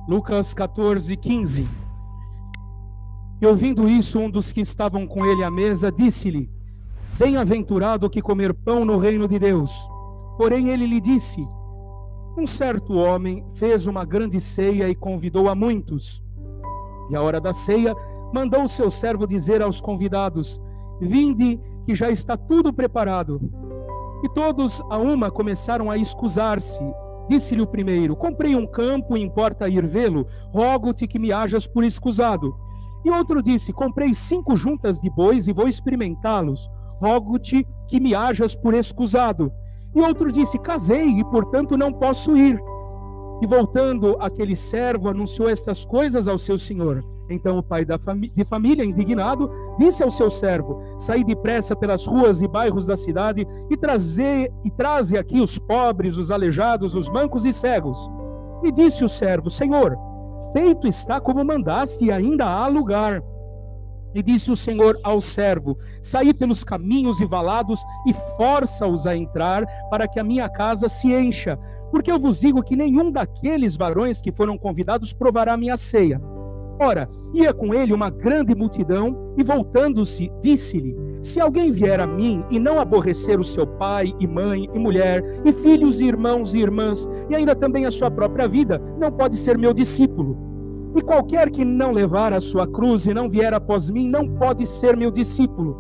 Lucas 14:15. E ouvindo isso, um dos que estavam com ele à mesa disse-lhe: Bem-aventurado o que comer pão no reino de Deus. Porém ele lhe disse: Um certo homem fez uma grande ceia e convidou a muitos. E à hora da ceia, mandou o seu servo dizer aos convidados: Vinde, que já está tudo preparado. E todos a uma começaram a escusar-se. Disse-lhe o primeiro: Comprei um campo e importa ir vê-lo, rogo-te que me hajas por escusado. E outro disse: Comprei 5 juntas de bois e vou experimentá-los, rogo-te que me hajas por escusado. E outro disse: Casei e portanto não posso ir. E voltando aquele servo, anunciou estas coisas ao seu senhor. Então o pai de família, indignado, disse ao seu servo: Saí depressa pelas ruas e bairros da cidade e traze aqui os pobres, os aleijados, os mancos e cegos. E disse o servo: Senhor, feito está como mandaste e ainda há lugar. E disse o Senhor ao servo: Saí pelos caminhos e valados e força-os a entrar, para que a minha casa se encha. Porque eu vos digo que nenhum daqueles varões que foram convidados provará a minha ceia. Ora, ia com ele uma grande multidão, e voltando-se, disse-lhe: Se alguém vier a mim e não aborrecer o seu pai e mãe e mulher, e filhos e irmãos e irmãs, e ainda também a sua própria vida, não pode ser meu discípulo. E qualquer que não levar a sua cruz e não vier após mim, não pode ser meu discípulo.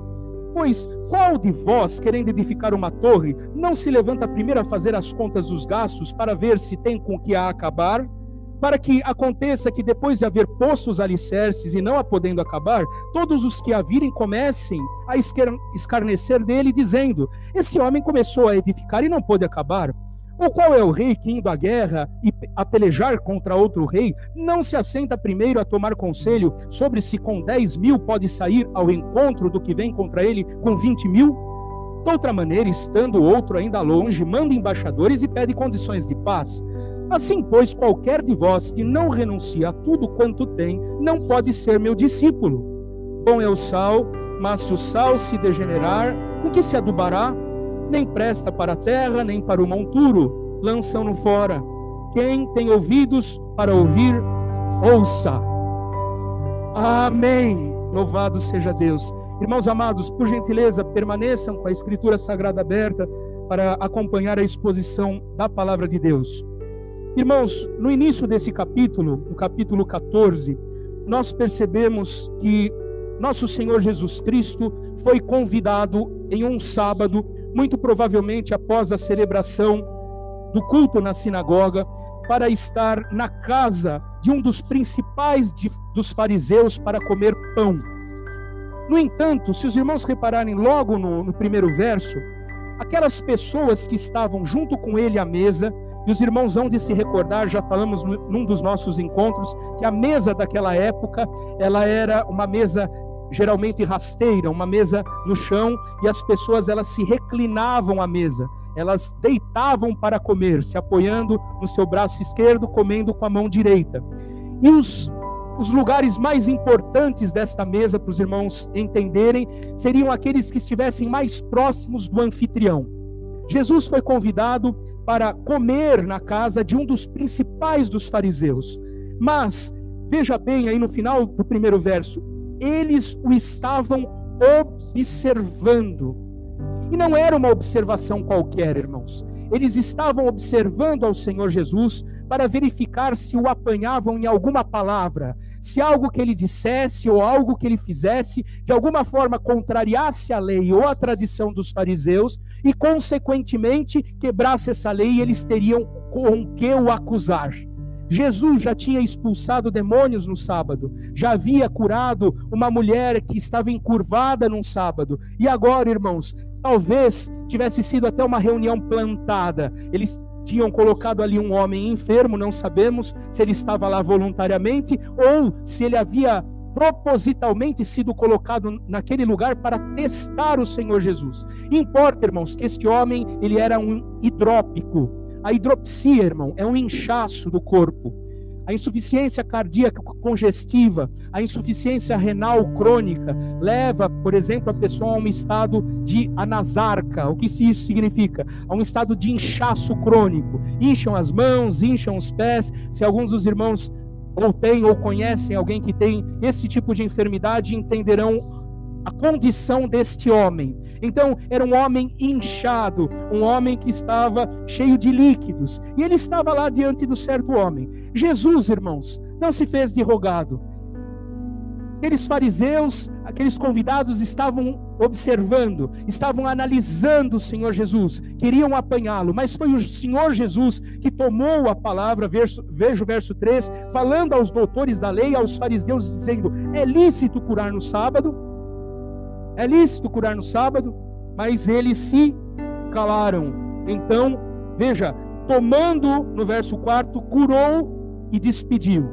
Pois qual de vós, querendo edificar uma torre, não se levanta primeiro a fazer as contas dos gastos, para ver se tem com que a acabar? Para que aconteça que depois de haver posto os alicerces e não a podendo acabar, todos os que a virem comecem a escarnecer dele, dizendo: Esse homem começou a edificar e não pôde acabar. Ou qual é o rei que, indo à guerra e a pelejar contra outro rei, não se assenta primeiro a tomar conselho sobre se com 10.000 pode sair ao encontro do que vem contra ele com 20.000? De outra maneira, estando outro ainda longe, manda embaixadores e pede condições de paz. Assim, pois, qualquer de vós que não renuncia a tudo quanto tem, não pode ser meu discípulo. Bom é o sal, mas se o sal se degenerar, com que se adubará? Nem presta para a terra, nem para o monturo, lançam-no fora. Quem tem ouvidos para ouvir, ouça. Amém. Louvado seja Deus. Irmãos amados, por gentileza, permaneçam com a Escritura Sagrada aberta para acompanhar a exposição da Palavra de Deus. Irmãos, no início desse capítulo, no capítulo 14, nós percebemos que nosso Senhor Jesus Cristo foi convidado em um sábado, muito provavelmente após a celebração do culto na sinagoga, para estar na casa de um dos principais dos fariseus para comer pão. No entanto, se os irmãos repararem logo no primeiro verso, aquelas pessoas que estavam junto com ele à mesa, e os irmãos hão de se recordar, já falamos num dos nossos encontros, que a mesa daquela época, ela era uma mesa geralmente rasteira, uma mesa no chão, e as pessoas elas se reclinavam à mesa, elas deitavam para comer, se apoiando no seu braço esquerdo, comendo com a mão direita. E os lugares mais importantes desta mesa, para os irmãos entenderem, seriam aqueles que estivessem mais próximos do anfitrião. Jesus foi convidado para comer na casa de um dos principais dos fariseus. Mas, veja bem aí no final do primeiro verso, eles o estavam observando. E não era uma observação qualquer, irmãos. Eles estavam observando ao Senhor Jesus para verificar se o apanhavam em alguma palavra, se algo que ele dissesse ou algo que ele fizesse, de alguma forma contrariasse a lei ou a tradição dos fariseus e, consequentemente, quebrasse essa lei e eles teriam com que o acusar. Jesus já tinha expulsado demônios no sábado, já havia curado uma mulher que estava encurvada num sábado, e agora, irmãos, talvez tivesse sido até uma reunião plantada, eles tinham colocado ali um homem enfermo, não sabemos se ele estava lá voluntariamente, ou se ele havia propositalmente sido colocado naquele lugar para testar o Senhor Jesus. Importa, irmãos, que este homem, ele era um hidrópico. A hidropsia, irmão, é um inchaço do corpo. A insuficiência cardíaca congestiva, a insuficiência renal crônica, leva, por exemplo, a pessoa a um estado de anasarca. O que isso significa? A um estado de inchaço crônico. Incham as mãos, incham os pés. Se alguns dos irmãos ou têm ou conhecem alguém que tem esse tipo de enfermidade, entenderão a condição deste homem. Então, era um homem inchado, um homem que estava cheio de líquidos, e ele estava lá diante do certo homem. Jesus, irmãos, não se fez de rogado. Aqueles fariseus, aqueles convidados estavam observando, estavam analisando o Senhor Jesus, queriam apanhá-lo, mas foi o Senhor Jesus que tomou a palavra, veja o verso 3, falando aos doutores da lei, aos fariseus, dizendo: é lícito curar no sábado? É lícito curar no sábado? Mas eles se calaram. Então, veja, tomando, no verso 4, curou e despediu.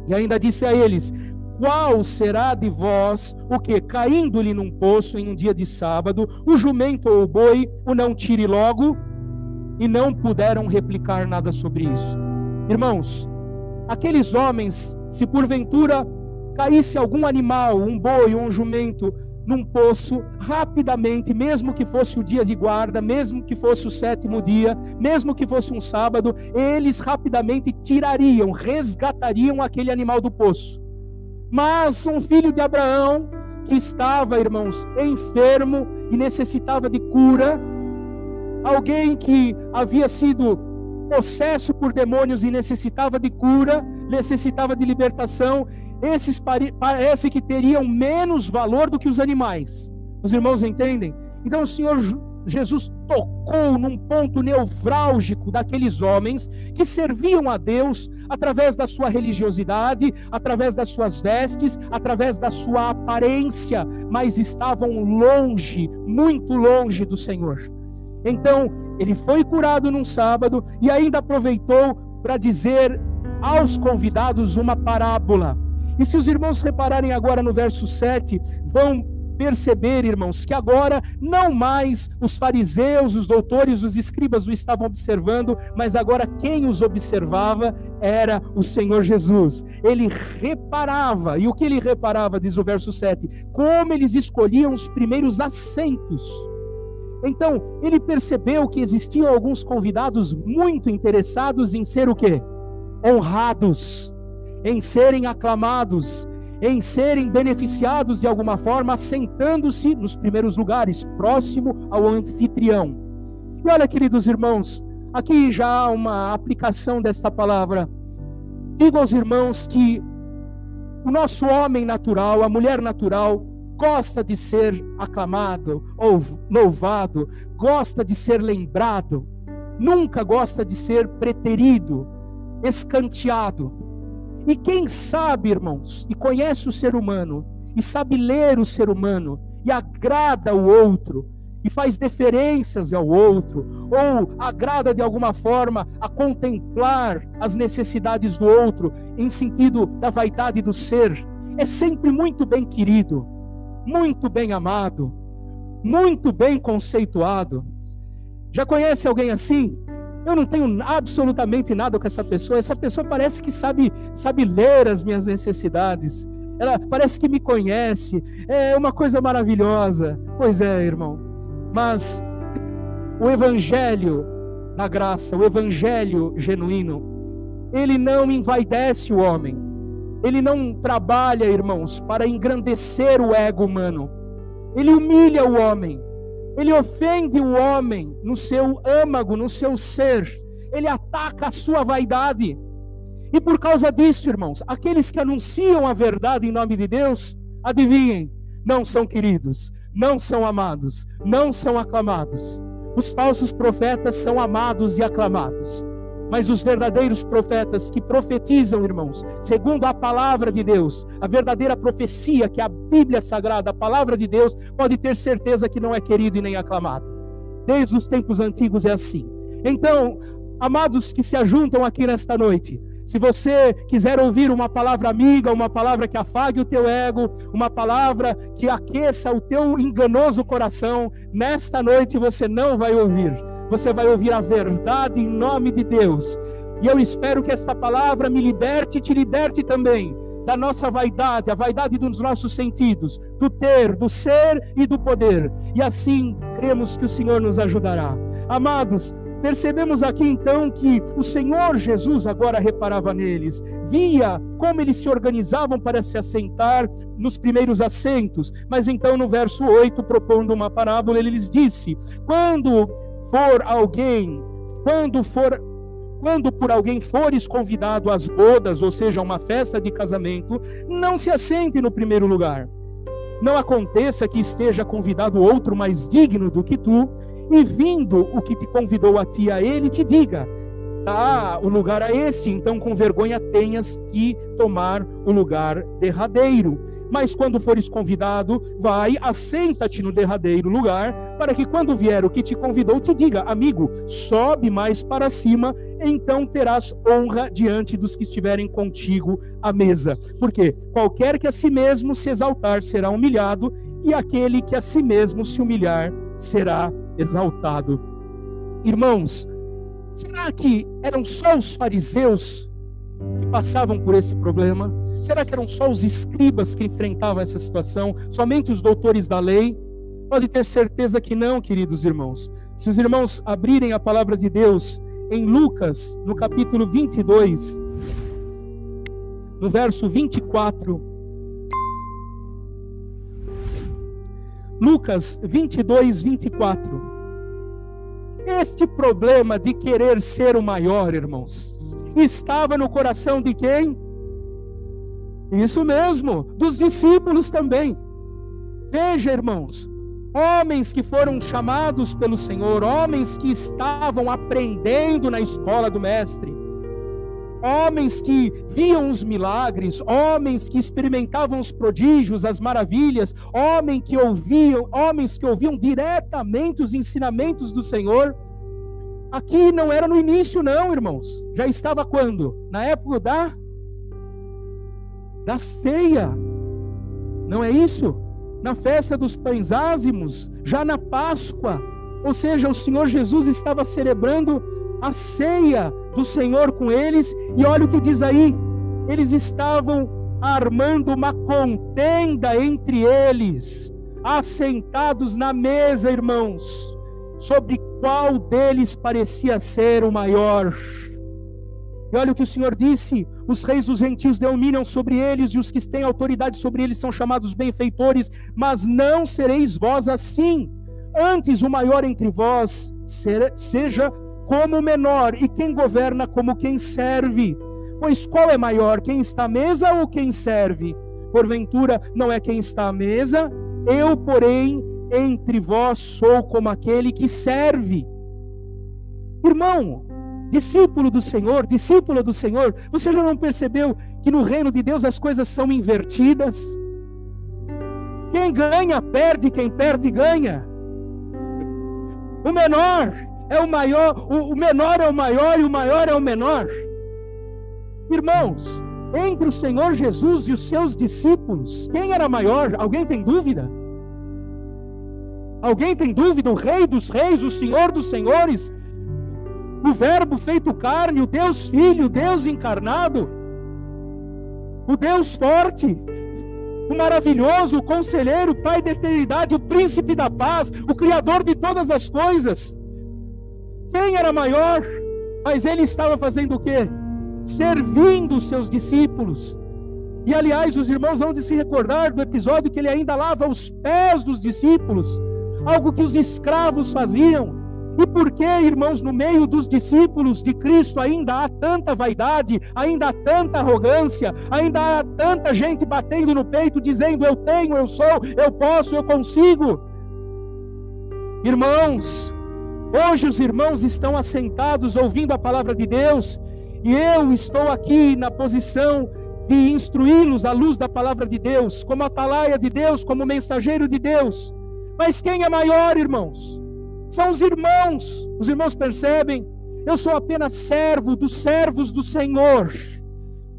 E ainda disse a eles: qual será de vós o que, caindo-lhe num poço em um dia de sábado, o jumento ou o boi o não tire logo? E não puderam replicar nada sobre isso. Irmãos, aqueles homens, se porventura caísse algum animal, um boi ou um jumento, num poço, rapidamente, mesmo que fosse o dia de guarda, mesmo que fosse o 7º dia, mesmo que fosse um sábado, eles rapidamente tirariam, resgatariam aquele animal do poço. Mas um filho de Abraão, que estava, irmãos, enfermo e necessitava de cura, alguém que havia sido possesso por demônios e necessitava de cura, necessitava de libertação, esses parece que teriam menos valor do que os animais. Os irmãos entendem? Então o Senhor Jesus tocou num ponto nevrálgico daqueles homens que serviam a Deus através da sua religiosidade, através das suas vestes, através da sua aparência, mas estavam longe, muito longe do Senhor. Então ele foi curado num sábado e ainda aproveitou para dizer aos convidados uma parábola. E se os irmãos repararem agora no verso 7, vão perceber, irmãos, que agora não mais os fariseus, os doutores, os escribas o estavam observando, mas agora quem os observava era o Senhor Jesus. Ele reparava, e o que ele reparava, diz o verso 7, como eles escolhiam os primeiros assentos. Então, ele percebeu que existiam alguns convidados muito interessados em ser o quê? Honrados, em serem aclamados, em serem beneficiados de alguma forma, assentando-se nos primeiros lugares, próximo ao anfitrião. E olha, queridos irmãos, aqui já há uma aplicação desta palavra. Digo aos irmãos que o nosso homem natural, a mulher natural, gosta de ser aclamado ou louvado, gosta de ser lembrado, nunca gosta de ser preterido, escanteado. E quem sabe, irmãos, e conhece o ser humano, e sabe ler o ser humano, e agrada o outro, e faz deferências ao outro, ou agrada de alguma forma a contemplar as necessidades do outro, em sentido da vaidade do ser, é sempre muito bem querido, muito bem amado, muito bem conceituado. Já conhece alguém assim? Eu não tenho absolutamente nada com essa pessoa parece que sabe ler as minhas necessidades, ela parece que me conhece, é uma coisa maravilhosa. Pois é, irmão, mas o evangelho na graça, o evangelho genuíno, ele não envaidece o homem, ele não trabalha, irmãos, para engrandecer o ego humano, ele humilha o homem, ele ofende o homem no seu âmago, no seu ser, ele ataca a sua vaidade. E por causa disso, irmãos, aqueles que anunciam a verdade em nome de Deus, adivinhem, não são queridos, não são amados, não são aclamados. Os falsos profetas são amados e aclamados, mas os verdadeiros profetas que profetizam, irmãos, segundo a palavra de Deus, a verdadeira profecia, que é a Bíblia Sagrada, a palavra de Deus, pode ter certeza que não é querido e nem aclamado. Desde os tempos antigos é assim. Então, amados que se ajuntam aqui nesta noite, se você quiser ouvir uma palavra amiga, uma palavra que afague o teu ego, uma palavra que aqueça o teu enganoso coração, nesta noite você não vai ouvir. Você vai ouvir a verdade em nome de Deus. E eu espero que esta palavra me liberte e te liberte também da nossa vaidade, a vaidade dos nossos sentidos, do ter, do ser e do poder. E assim cremos que o Senhor nos ajudará. Amados, Percebemos aqui então que o Senhor Jesus agora reparava neles, via como eles se organizavam para se assentar nos primeiros assentos. Mas então no verso 8, propondo uma parábola, ele lhes disse: quando por alguém fores convidado às bodas, ou seja, a uma festa de casamento, não se assente no primeiro lugar. Não aconteça que esteja convidado outro mais digno do que tu, e vindo o que te convidou a ti a ele, te diga: o lugar a esse, então com vergonha tenhas que tomar o lugar derradeiro. Mas quando fores convidado, vai, assenta-te no derradeiro lugar, para que quando vier o que te convidou, te diga: amigo, sobe mais para cima, então terás honra diante dos que estiverem contigo à mesa. Porque qualquer que a si mesmo se exaltar será humilhado, e aquele que a si mesmo se humilhar será exaltado. Irmãos, será que eram só os fariseus que passavam por esse problema? Será que eram só os escribas que enfrentavam essa situação? Somente os doutores da lei? Pode ter certeza que não, queridos irmãos. Se os irmãos abrirem a palavra de Deus em Lucas, no capítulo 22, no verso 24. Lucas 22, 24. Este problema de querer ser o maior, irmãos, estava no coração de quem? Isso mesmo, dos discípulos também. Veja, irmãos, homens que foram chamados pelo Senhor, homens que estavam aprendendo na escola do Mestre, homens que viam os milagres, homens que experimentavam os prodígios, as maravilhas, homens que ouviam diretamente os ensinamentos do Senhor. Aqui não era no início não, irmãos. Já estava quando? Na época da ceia. Não é isso? Na festa dos pães ázimos, já na Páscoa. Ou seja, o Senhor Jesus estava celebrando a ceia do Senhor com eles, e olha o que diz aí: eles estavam armando uma contenda entre eles, assentados na mesa, irmãos, sobre qual deles parecia ser o maior. E olha o que o Senhor disse: os reis dos gentios dominam sobre eles, e os que têm autoridade sobre eles são chamados benfeitores, mas não sereis vós assim. Antes o maior entre vós seja como o menor, e quem governa como quem serve. Pois qual é maior, quem está à mesa ou quem serve? Porventura não é quem está à mesa? Eu, porém, entre vós sou como aquele que serve. Irmão, discípulo do Senhor, discípula do Senhor, você já não percebeu que no reino de Deus as coisas são invertidas? Quem ganha perde, quem perde ganha. O menor é o maior, o menor é o maior e o maior é o menor. Irmãos, entre o Senhor Jesus e os seus discípulos, quem era maior? Alguém tem dúvida? Alguém tem dúvida? O Rei dos Reis, o Senhor dos Senhores, o Verbo feito carne, o Deus Filho, o Deus encarnado, o Deus forte, o maravilhoso, o conselheiro, o Pai da eternidade, o príncipe da paz, o Criador de todas as coisas. Quem era maior? Mas ele estava fazendo o quê? Servindo os seus discípulos. E aliás, os irmãos vão de se recordar do episódio que ele ainda lava os pés dos discípulos, algo que os escravos faziam. E por que, irmãos, no meio dos discípulos de Cristo ainda há tanta vaidade, ainda há tanta arrogância, ainda há tanta gente batendo no peito, dizendo: eu tenho, eu sou, eu posso, eu consigo? Irmãos, hoje os irmãos estão assentados ouvindo a palavra de Deus, e eu estou aqui na posição de instruí-los à luz da palavra de Deus, como atalaia de Deus, como mensageiro de Deus. Mas quem é maior, irmãos? São os irmãos. Os irmãos percebem? Eu sou apenas servo dos servos do Senhor.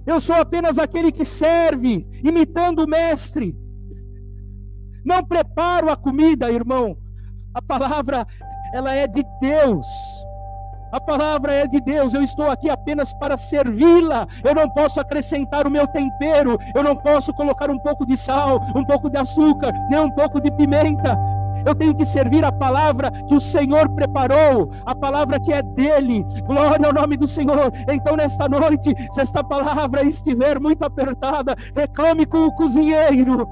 Eu sou apenas aquele que serve, imitando o mestre. Não preparo a comida, irmão. A palavra, ela é de Deus. A palavra é de Deus. Eu estou aqui apenas para servi-la. Eu não posso acrescentar o meu tempero. Eu não posso colocar um pouco de sal, um pouco de açúcar, nem um pouco de pimenta. eu tenho que servir a palavra que o Senhor preparou, a palavra que é dele. Glória ao nome do Senhor. Então nesta noite, se esta palavra estiver muito apertada, reclame com o cozinheiro.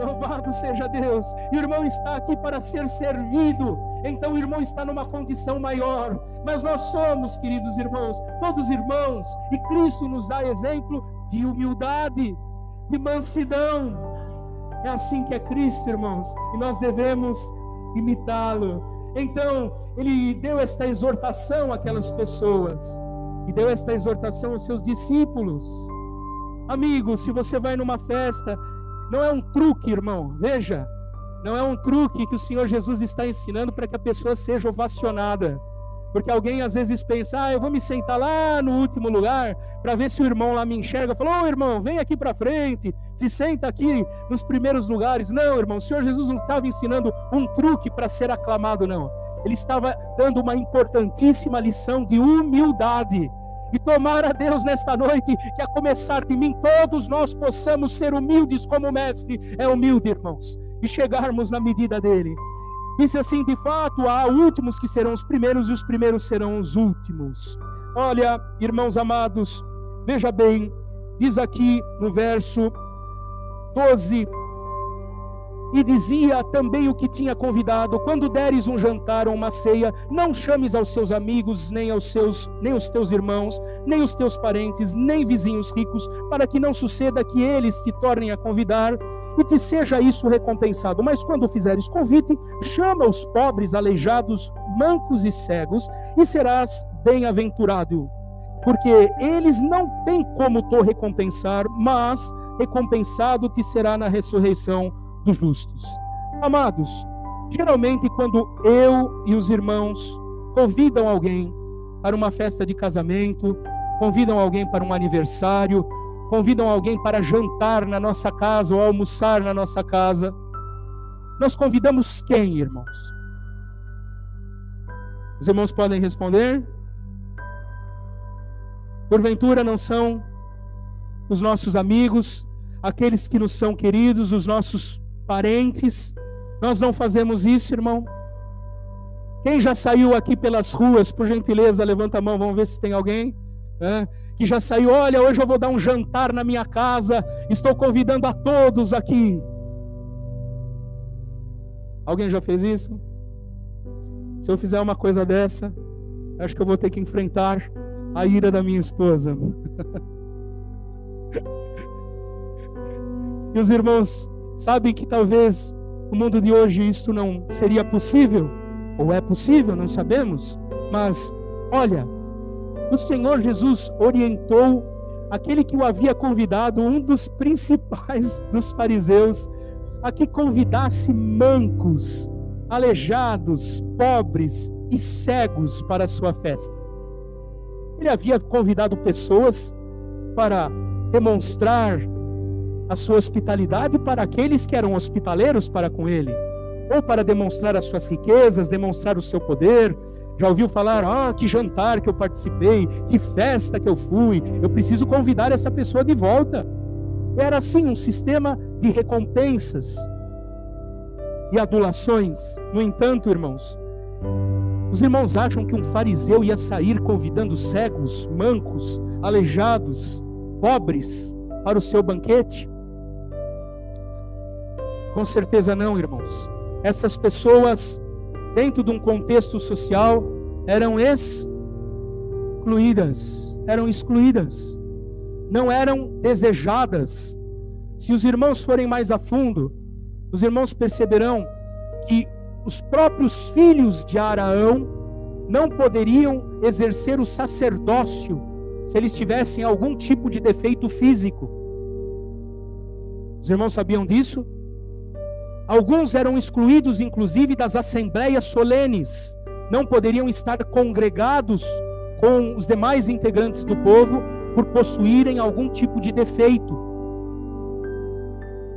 Louvado seja Deus. E o irmão está aqui para ser servido. Então o irmão está numa condição maior. Mas nós somos, queridos irmãos, todos irmãos. E Cristo nos dá exemplo de humildade, de mansidão. É assim que é Cristo, irmãos. E nós devemos imitá-lo. Então ele deu esta exortação àquelas pessoas. E deu esta exortação aos seus discípulos. Amigo, se você vai numa festa, não é um truque, irmão, veja, não é um truque que o Senhor Jesus está ensinando para que a pessoa seja ovacionada, porque alguém às vezes pensa, eu vou me sentar lá no último lugar, para ver se o irmão lá me enxerga, fala, irmão, vem aqui para frente, se senta aqui nos primeiros lugares. Não, irmão, o Senhor Jesus não estava ensinando um truque para ser aclamado, não, ele estava dando uma importantíssima lição de humildade. E tomara a Deus nesta noite que a começar de mim todos nós possamos ser humildes como o Mestre é humilde, irmãos, e chegarmos na medida dele. Disse assim, de fato, há últimos que serão os primeiros e os primeiros serão os últimos. Olha, irmãos amados, veja bem, diz aqui no verso 12, e dizia também o que tinha convidado, quando deres um jantar ou uma ceia, não chames aos seus amigos, nem os teus irmãos, nem os teus parentes, nem vizinhos ricos, para que não suceda que eles te tornem a convidar, e te seja isso recompensado. Mas quando fizeres convite, chama os pobres, aleijados, mancos e cegos, e serás bem-aventurado, porque eles não têm como te recompensar, mas recompensado te será na ressurreição dos justos. Amados, geralmente quando eu e os irmãos convidam alguém para uma festa de casamento, convidam alguém para um aniversário, convidam alguém para jantar na nossa casa ou almoçar na nossa casa, nós convidamos quem, irmãos? Os irmãos podem responder? Porventura não são os nossos amigos, aqueles que nos são queridos, os nossos parentes? Nós não fazemos isso, irmão? Quem já saiu aqui pelas ruas, por gentileza, levanta a mão, vamos ver se tem alguém, que já saiu, olha, hoje eu vou dar um jantar na minha casa, estou convidando a todos aqui. Alguém já fez isso? Se eu fizer uma coisa dessa, acho que eu vou ter que enfrentar a ira da minha esposa. E os irmãos sabem que talvez no mundo de hoje isto não seria possível, ou é possível, não sabemos, mas olha, o Senhor Jesus orientou aquele que o havia convidado, um dos principais dos fariseus, a que convidasse mancos, aleijados, pobres e cegos para a sua festa. Ele havia convidado pessoas para demonstrar a sua hospitalidade para aqueles que eram hospitaleiros para com ele, ou para demonstrar as suas riquezas, demonstrar o seu poder. Já ouviu falar, que jantar que eu participei, que festa que eu fui, eu preciso convidar essa pessoa de volta. Era assim um sistema de recompensas e adulações. No entanto, irmãos, os irmãos acham que um fariseu ia sair convidando cegos, mancos, aleijados, pobres para o seu banquete? Com certeza não, irmãos. Essas pessoas, dentro de um contexto social, eram excluídas, não eram desejadas. Se os irmãos forem mais a fundo, os irmãos perceberão que os próprios filhos de Araão não poderiam exercer o sacerdócio se eles tivessem algum tipo de defeito físico. Os irmãos sabiam disso? Alguns eram excluídos, inclusive, das assembleias solenes. Não poderiam estar congregados com os demais integrantes do povo por possuírem algum tipo de defeito.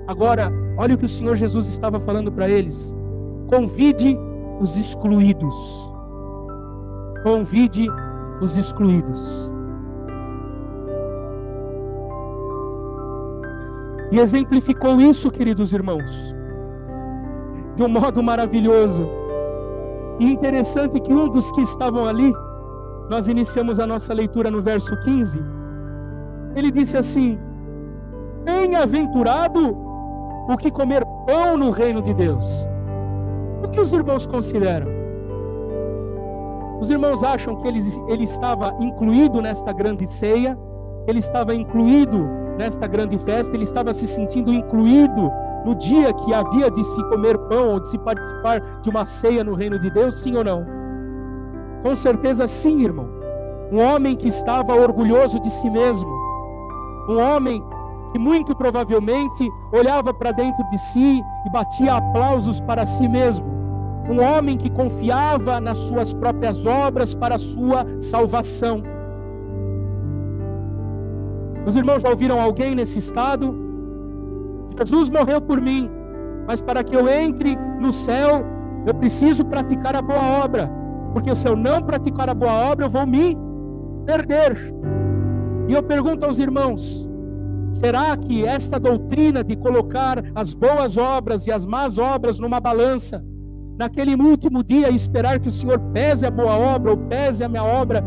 Agora, olha o que o Senhor Jesus estava falando para eles. Convide os excluídos. Convide os excluídos. E exemplificou isso, queridos irmãos, de um modo maravilhoso. E interessante que um dos que estavam ali, nós iniciamos a nossa leitura no verso 15, ele disse assim: bem-aventurado o que comer pão no reino de Deus. O que os irmãos consideram? Os irmãos acham que ele estava incluído nesta grande ceia, ele estava incluído nesta grande festa, ele estava se sentindo incluído no dia que havia de se comer pão, ou de se participar de uma ceia no reino de Deus, sim ou não? Com certeza sim, irmão. Um homem que estava orgulhoso de si mesmo, um homem que muito provavelmente olhava para dentro de si e batia aplausos para si mesmo, um homem que confiava nas suas próprias obras para a sua salvação. Os irmãos já ouviram alguém nesse estado? Jesus morreu por mim, mas para que eu entre no céu, eu preciso praticar a boa obra, porque se eu não praticar a boa obra, eu vou me perder. E eu pergunto aos irmãos: será que esta doutrina de colocar as boas obras e as más obras numa balança, naquele último dia, esperar que o Senhor pese a boa obra ou pese a minha obra,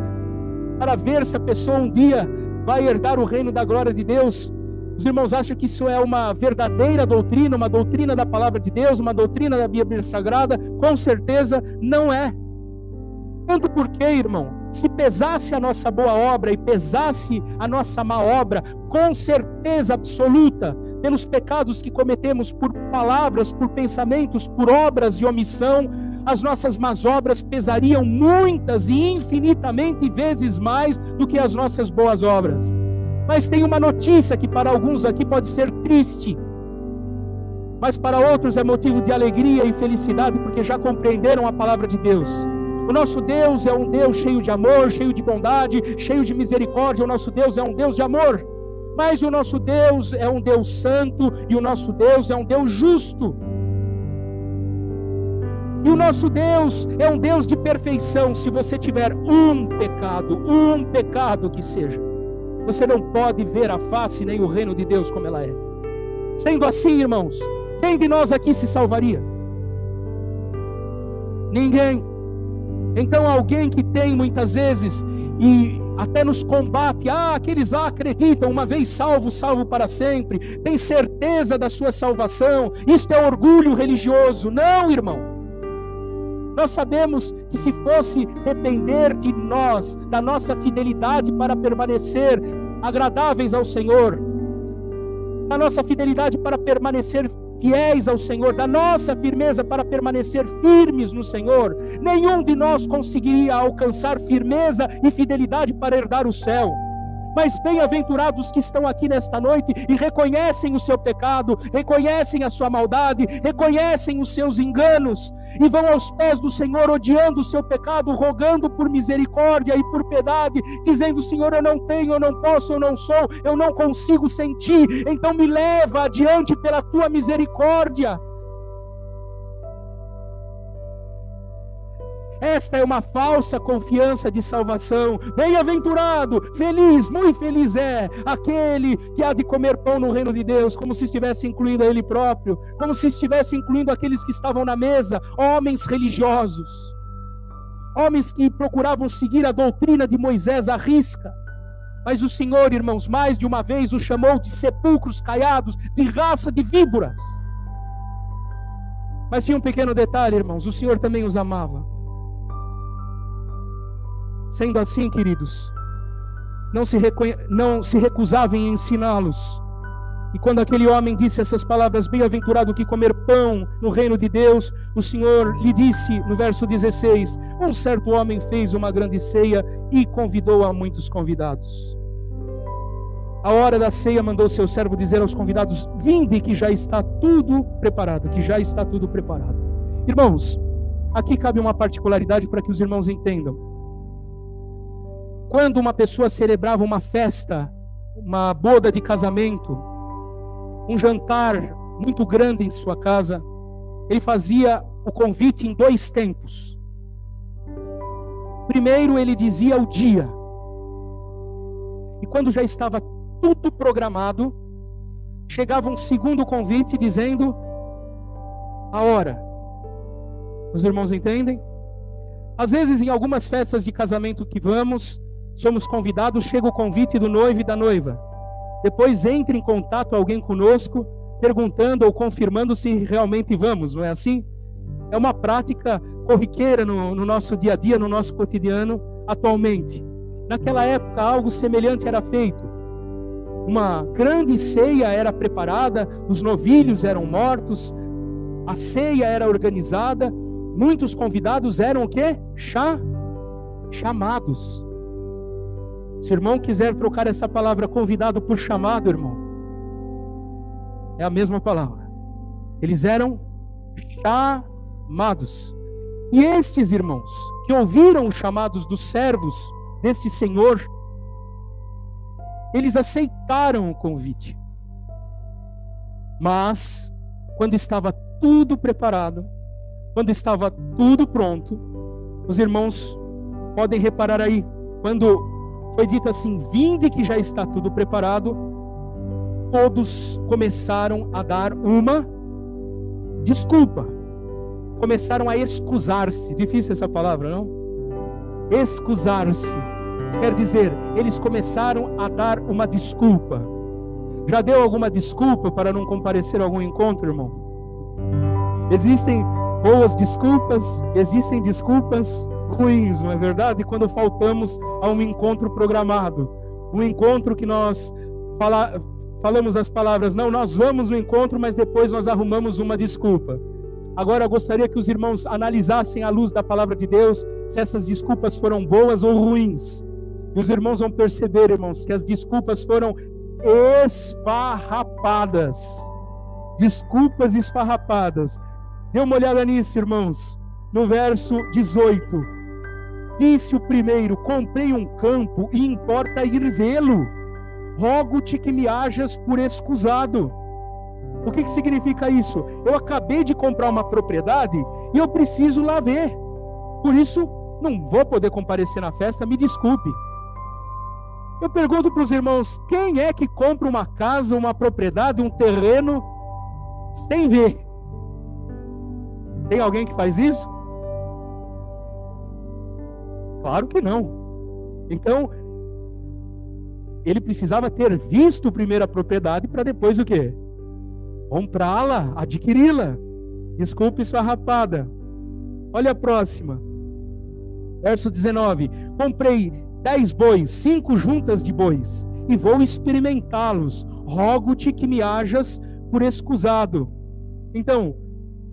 para ver se a pessoa um dia vai herdar o reino da glória de Deus, os irmãos acham que isso é uma verdadeira doutrina, uma doutrina da palavra de Deus, uma doutrina da Bíblia Sagrada? Com certeza não é. Tanto porque, irmão, se pesasse a nossa boa obra e pesasse a nossa má obra, com certeza absoluta, pelos pecados que cometemos por palavras, por pensamentos, por obras de omissão, as nossas más obras pesariam muitas e infinitamente vezes mais do que as nossas boas obras. Mas tem uma notícia que para alguns aqui pode ser triste, mas para outros é motivo de alegria e felicidade, porque já compreenderam a palavra de Deus. O nosso Deus é um Deus cheio de amor, cheio de bondade, cheio de misericórdia. O nosso Deus é um Deus de amor, mas o nosso Deus é um Deus santo, e o nosso Deus é um Deus justo. E o nosso Deus é um Deus de perfeição. Se você tiver um pecado que seja, você não pode ver a face nem o reino de Deus como ela é. Sendo assim, irmãos, quem de nós aqui se salvaria? Ninguém. Então alguém que tem muitas vezes, e até nos combate, aqueles lá acreditam, uma vez salvo, salvo para sempre, tem certeza da sua salvação, isto é orgulho religioso. Não, irmão. Nós sabemos que se fosse depender de nós, da nossa fidelidade para permanecer agradáveis ao Senhor, da nossa fidelidade para permanecer fiéis ao Senhor, da nossa firmeza para permanecer firmes no Senhor, nenhum de nós conseguiria alcançar firmeza e fidelidade para herdar o céu. Mas bem-aventurados que estão aqui nesta noite e reconhecem o seu pecado, reconhecem a sua maldade, reconhecem os seus enganos, e vão aos pés do Senhor odiando o seu pecado, rogando por misericórdia e por piedade, dizendo: Senhor, eu não tenho, eu não posso, eu não sou, eu não consigo sentir, então me leva adiante pela tua misericórdia. Esta é uma falsa confiança de salvação. Bem-aventurado, feliz, muito feliz é aquele que há de comer pão no reino de Deus, como se estivesse incluindo a ele próprio, como se estivesse incluindo aqueles que estavam na mesa, homens religiosos, homens que procuravam seguir a doutrina de Moisés à risca. Mas o Senhor, irmãos, mais de uma vez os chamou de sepulcros caiados, de raça de víboras. Mas tinha um pequeno detalhe, irmãos: o Senhor também os amava. Sendo assim, queridos, não se recusava em ensiná-los. E quando aquele homem disse essas palavras: bem-aventurado que comer pão no reino de Deus, o Senhor lhe disse no verso 16: um certo homem fez uma grande ceia e convidou a muitos convidados. A hora da ceia mandou seu servo dizer aos convidados: vinde, que já está tudo preparado, que já está tudo preparado. Irmãos, aqui cabe uma particularidade para que os irmãos entendam. Quando uma pessoa celebrava uma festa, uma boda de casamento, um jantar muito grande em sua casa, ele fazia o convite em 2 tempos. Primeiro ele dizia o dia, e quando já estava tudo programado, chegava um segundo convite dizendo a hora. Os irmãos entendem? Às vezes, em algumas festas de casamento que vamos, somos convidados, chega o convite do noivo e da noiva. Depois entra em contato alguém conosco, perguntando ou confirmando se realmente vamos, não é assim? É uma prática corriqueira no nosso dia a dia, no nosso cotidiano atualmente. Naquela época, algo semelhante era feito. Uma grande ceia era preparada, os novilhos eram mortos, a ceia era organizada, muitos convidados eram o quê? Chamados. Se o irmão quiser trocar essa palavra convidado por chamado, irmão, é a mesma palavra. Eles eram chamados. E estes irmãos, que ouviram os chamados dos servos desse Senhor, eles aceitaram o convite. Mas, quando estava tudo preparado, quando estava tudo pronto, os irmãos podem reparar aí, quando foi dito assim, vinde que já está tudo preparado, todos começaram a dar uma desculpa. Começaram a excusar-se. Difícil essa palavra, não? Excusar-se. Quer dizer, eles começaram a dar uma desculpa. Já deu alguma desculpa para não comparecer a algum encontro, irmão? Existem boas desculpas, existem desculpas ruins, não é verdade? Quando faltamos a um encontro programado, um encontro que nós falamos as palavras, não, nós vamos no encontro, mas depois nós arrumamos uma desculpa. Agora eu gostaria que os irmãos analisassem à luz da palavra de Deus, se essas desculpas foram boas ou ruins. E os irmãos vão perceber, irmãos, que as desculpas foram esfarrapadas. Desculpas esfarrapadas. Dê uma olhada nisso, irmãos. No verso 18. Disse o primeiro, comprei um campo e importa ir vê-lo. Rogo-te que me hajas por escusado. O que significa isso? Eu acabei de comprar uma propriedade e eu preciso lá ver. Por isso, não vou poder comparecer na festa, me desculpe. Eu pergunto para os irmãos, quem é que compra uma casa, uma propriedade, um terreno, sem ver? Tem alguém que faz isso? Claro que não. Então, ele precisava ter visto primeiro a propriedade para depois o quê? Comprá-la, adquiri-la. Desculpe sua rapada. Olha a próxima. Verso 19. Comprei 10 bois, 5 juntas de bois, e vou experimentá-los. Rogo-te que me hajas por escusado. Então,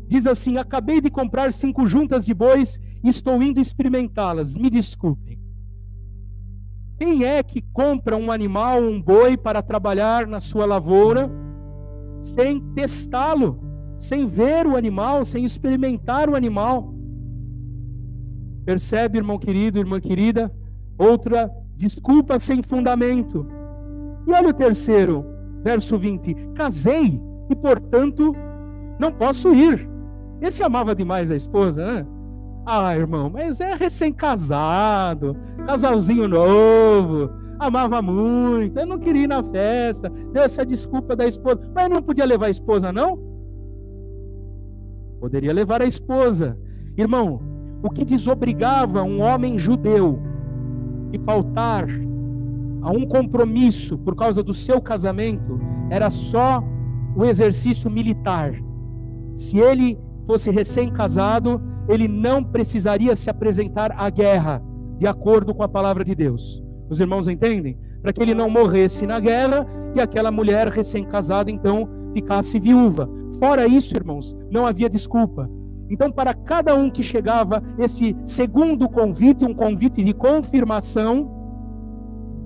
diz assim, acabei de comprar 5 juntas de bois, e estou indo experimentá-las. Me desculpem. Quem é que compra um animal, um boi, para trabalhar na sua lavoura, sem testá-lo, sem ver o animal, sem experimentar o animal? Percebe, irmão querido, irmã querida? Outra desculpa sem fundamento. E olha o terceiro, verso 20. Casei e, portanto, não posso ir. Esse amava demais a esposa, né? Ah, irmão, mas é recém-casado, casalzinho novo, amava muito, eu não queria ir na festa, deu essa desculpa da esposa, mas não podia levar a esposa, não? Poderia levar a esposa. Irmão, o que desobrigava um homem judeu de faltar a um compromisso por causa do seu casamento era só o exercício militar. Se ele fosse recém-casado, ele não precisaria se apresentar à guerra, de acordo com a palavra de Deus. Os irmãos entendem? Para que ele não morresse na guerra e aquela mulher recém-casada então ficasse viúva. Fora isso, irmãos, não havia desculpa. Então, para cada um que chegava esse segundo convite, um convite de confirmação,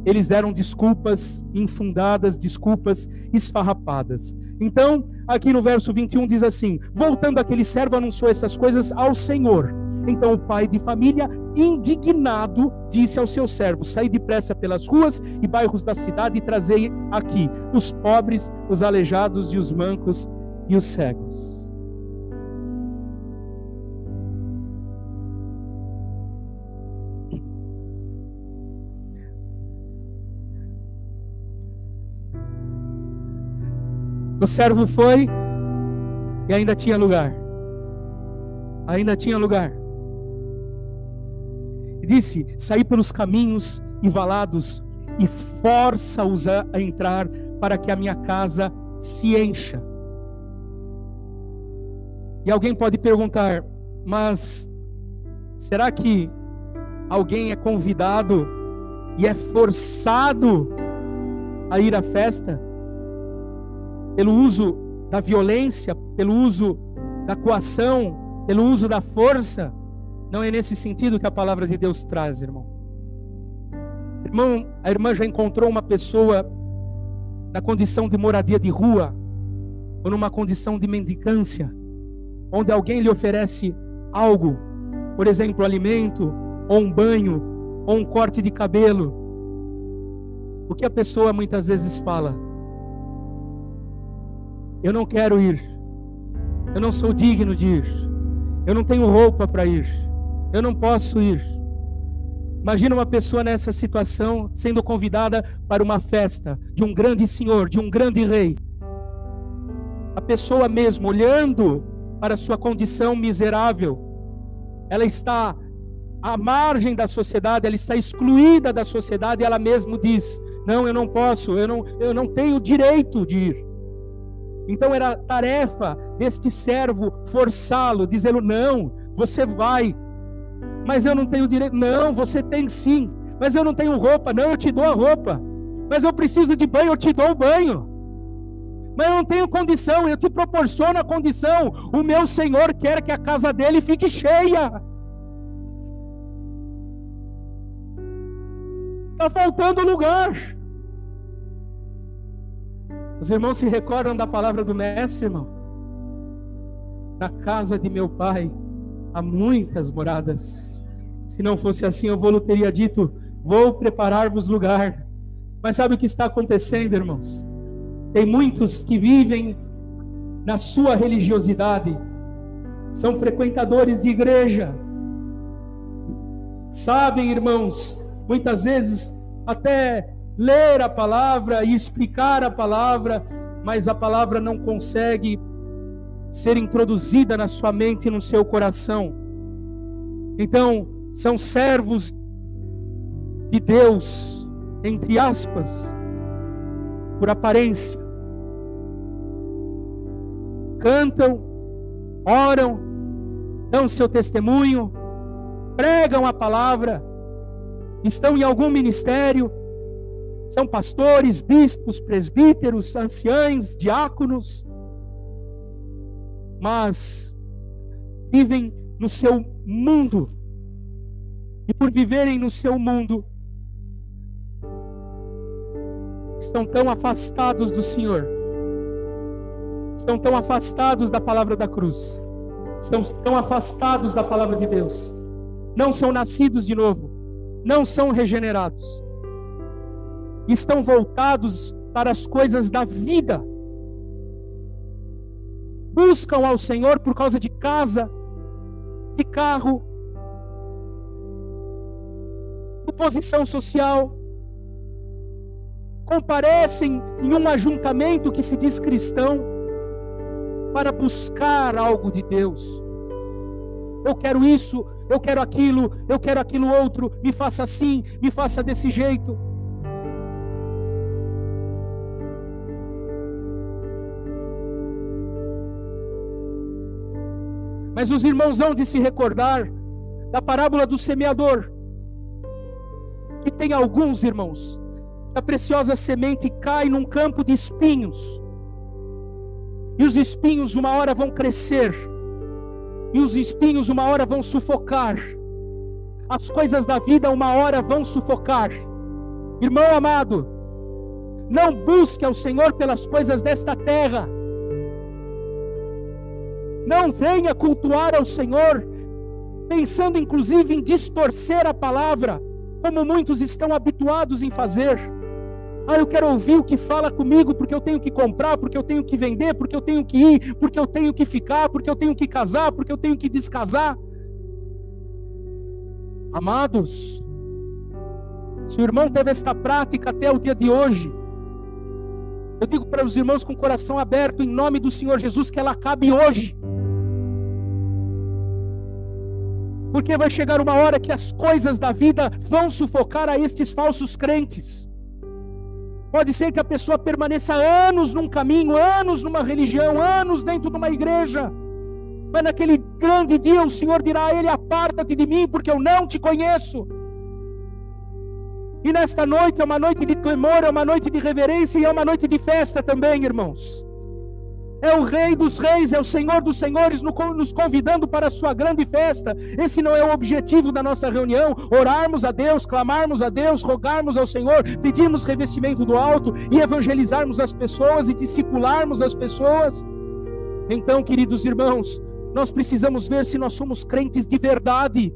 eles deram desculpas infundadas, desculpas esfarrapadas. Então, aqui no verso 21 diz assim, voltando aquele servo anunciou essas coisas ao Senhor. Então o pai de família, indignado, disse ao seu servo, saí depressa pelas ruas e bairros da cidade e trazei aqui os pobres, os aleijados e os mancos e os cegos. O servo foi e ainda tinha lugar. ainda tinha lugar. Disse: saí pelos caminhos e valados e força-os a entrar, para que a minha casa se encha. E alguém pode perguntar: mas será que alguém é convidado e é forçado a ir à festa pelo uso da violência, pelo uso da coação, pelo uso da força? Não é nesse sentido que a palavra de Deus traz, irmão. Irmão, a irmã já encontrou uma pessoa na condição de moradia de rua, ou numa condição de mendicância, onde alguém lhe oferece algo, por exemplo, alimento, ou um banho, ou um corte de cabelo? O que a pessoa muitas vezes fala? Eu não quero ir, eu não sou digno de ir, eu não tenho roupa para ir, eu não posso ir. Imagina uma pessoa nessa situação sendo convidada para uma festa de um grande senhor, de um grande rei. A pessoa mesmo, olhando para sua condição miserável, ela está à margem da sociedade, ela está excluída da sociedade, e ela mesmo diz: não, eu não posso, eu não tenho direito de ir. Então era tarefa deste servo forçá-lo, dizê-lo: não, você vai. Mas eu não tenho direito. Não, você tem sim. Mas eu não tenho roupa. Não, eu te dou a roupa. Mas eu preciso de banho, eu te dou o banho. Mas eu não tenho condição, eu te proporciono a condição. O meu Senhor quer que a casa dele fique cheia. Está faltando lugar. Os irmãos se recordam da palavra do mestre, irmão? Na casa de meu pai há muitas moradas. Se não fosse assim, eu vou teria dito: vou preparar-vos lugar. Mas sabe o que está acontecendo, irmãos? Tem muitos que vivem na sua religiosidade, são frequentadores de igreja, sabem, irmãos, muitas vezes até ler a palavra e explicar a palavra, mas a palavra não consegue ser introduzida na sua mente e no seu coração. Então, são servos de Deus, entre aspas, por aparência. Cantam, oram, dão seu testemunho, pregam a palavra, estão em algum ministério, são pastores, bispos, presbíteros, anciães, diáconos, mas vivem no seu mundo, e por viverem no seu mundo, estão tão afastados do Senhor, estão tão afastados da palavra da cruz, estão tão afastados da palavra de Deus, não são nascidos de novo, não são regenerados, estão voltados para as coisas da vida, buscam ao Senhor por causa de casa, de carro, de posição social, comparecem em um ajuntamento que se diz cristão, para buscar algo de Deus. Eu quero isso, eu quero aquilo outro, me faça assim, me faça desse jeito. Mas os irmãos hão de se recordar da parábola do semeador, que tem alguns irmãos, a preciosa semente cai num campo de espinhos, e os espinhos uma hora vão crescer, e os espinhos uma hora vão sufocar, as coisas da vida uma hora vão sufocar. Irmão amado, não busque ao Senhor pelas coisas desta terra, não venha cultuar ao Senhor pensando inclusive em distorcer a palavra, como muitos estão habituados em fazer. Eu quero ouvir o que fala comigo, porque eu tenho que comprar, porque eu tenho que vender, porque eu tenho que ir, porque eu tenho que ficar, porque eu tenho que casar, porque eu tenho que descasar. Amados, se o irmão teve esta prática até o dia de hoje, eu digo para os irmãos com o coração aberto, em nome do Senhor Jesus, que ela acabe hoje. Porque vai chegar uma hora que as coisas da vida vão sufocar a estes falsos crentes. Pode ser que a pessoa permaneça anos num caminho, anos numa religião, anos dentro de uma igreja. Mas naquele grande dia o Senhor dirá a ele: aparta-te de mim, porque eu não te conheço. E nesta noite é uma noite de temor, é uma noite de reverência e é uma noite de festa também, irmãos. É o Rei dos Reis, é o Senhor dos Senhores nos convidando para a sua grande festa. Esse não é o objetivo da nossa reunião: orarmos a Deus, clamarmos a Deus, rogarmos ao Senhor, pedirmos revestimento do alto e evangelizarmos as pessoas e discipularmos as pessoas. Então, queridos irmãos, nós precisamos ver se nós somos crentes de verdade.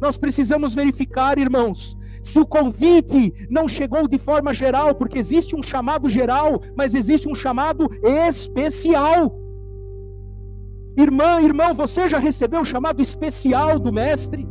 Nós precisamos verificar, irmãos, se o convite não chegou de forma geral, porque existe um chamado geral, mas existe um chamado especial. Irmão, você já recebeu o chamado especial do Mestre?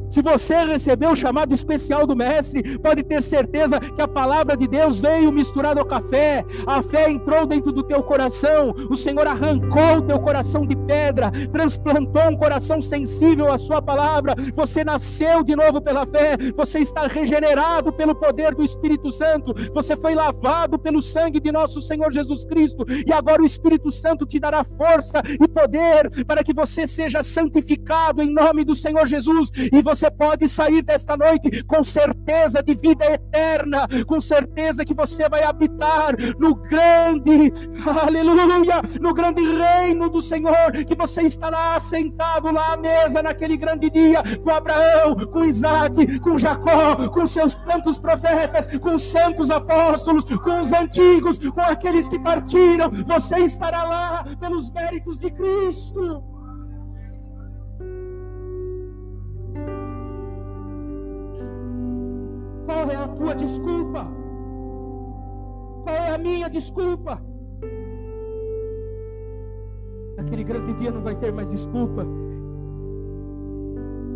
Se você recebeu o chamado especial do Mestre, pode ter certeza que a palavra de Deus veio misturada ao café. A fé entrou dentro do teu coração. O Senhor arrancou o teu coração de pedra, transplantou um coração sensível à sua palavra. Você nasceu de novo pela fé. Você está regenerado pelo poder do Espírito Santo. Você foi lavado pelo sangue de nosso Senhor Jesus Cristo. E agora o Espírito Santo te dará força e poder para que você seja santificado em nome do Senhor Jesus. E você pode sair desta noite com certeza de vida eterna, com certeza que você vai habitar no grande, aleluia, no grande reino do Senhor, que você estará sentado lá à mesa naquele grande dia, com Abraão, com Isaac, com Jacó, com seus santos profetas, com os santos apóstolos, com os antigos, com aqueles que partiram. Você estará lá pelos méritos de Cristo. Qual é a tua desculpa? Qual é a minha desculpa? Naquele grande dia não vai ter mais desculpa.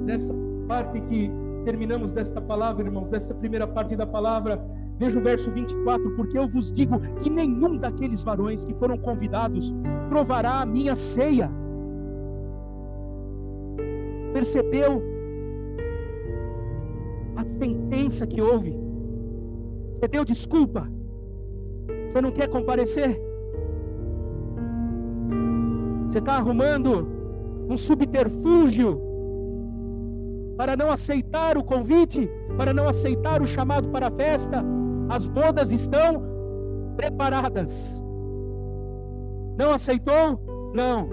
Nesta parte que terminamos desta palavra, irmãos, dessa primeira parte da palavra, veja o verso 24: porque eu vos digo que nenhum daqueles varões que foram convidados provará a minha ceia. Percebeu a sentença que houve? Você deu desculpa? Você não quer comparecer? Você está arrumando um subterfúgio para não aceitar o convite, para não aceitar o chamado para a festa? As bodas estão preparadas. Não aceitou? Não.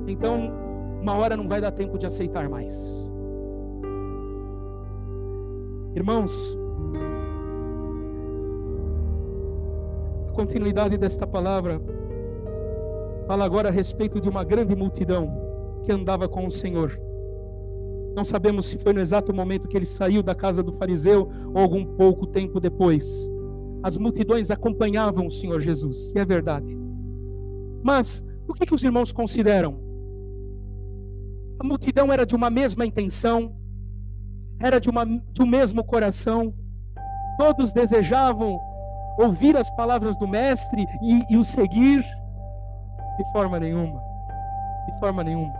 Então, uma hora não vai dar tempo de aceitar mais. Irmãos, a continuidade desta palavra fala agora a respeito de uma grande multidão que andava com o Senhor. Não sabemos se foi no exato momento que ele saiu da casa do fariseu ou algum pouco tempo depois. As multidões acompanhavam o Senhor Jesus, e é verdade. Mas o que os irmãos consideram? A multidão era de uma mesma intenção, era de um mesmo coração. Todos desejavam ouvir as palavras do Mestre e o seguir. De forma nenhuma. De forma nenhuma.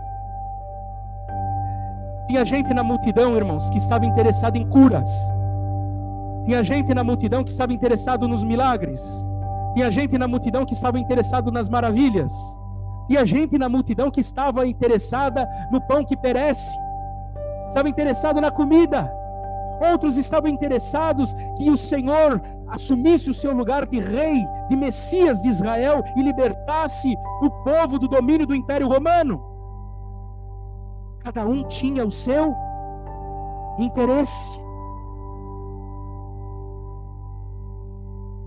Tinha gente na multidão, irmãos, que estava interessado em curas. Tinha gente na multidão que estava interessado nos milagres. Tinha gente na multidão que estava interessado nas maravilhas. Tinha gente na multidão que estava interessada no pão que perece. Estava interessado na comida. Outros estavam interessados que o Senhor assumisse o seu lugar de rei, de Messias de Israel, e libertasse o povo do domínio do Império Romano. Cada um tinha o seu interesse.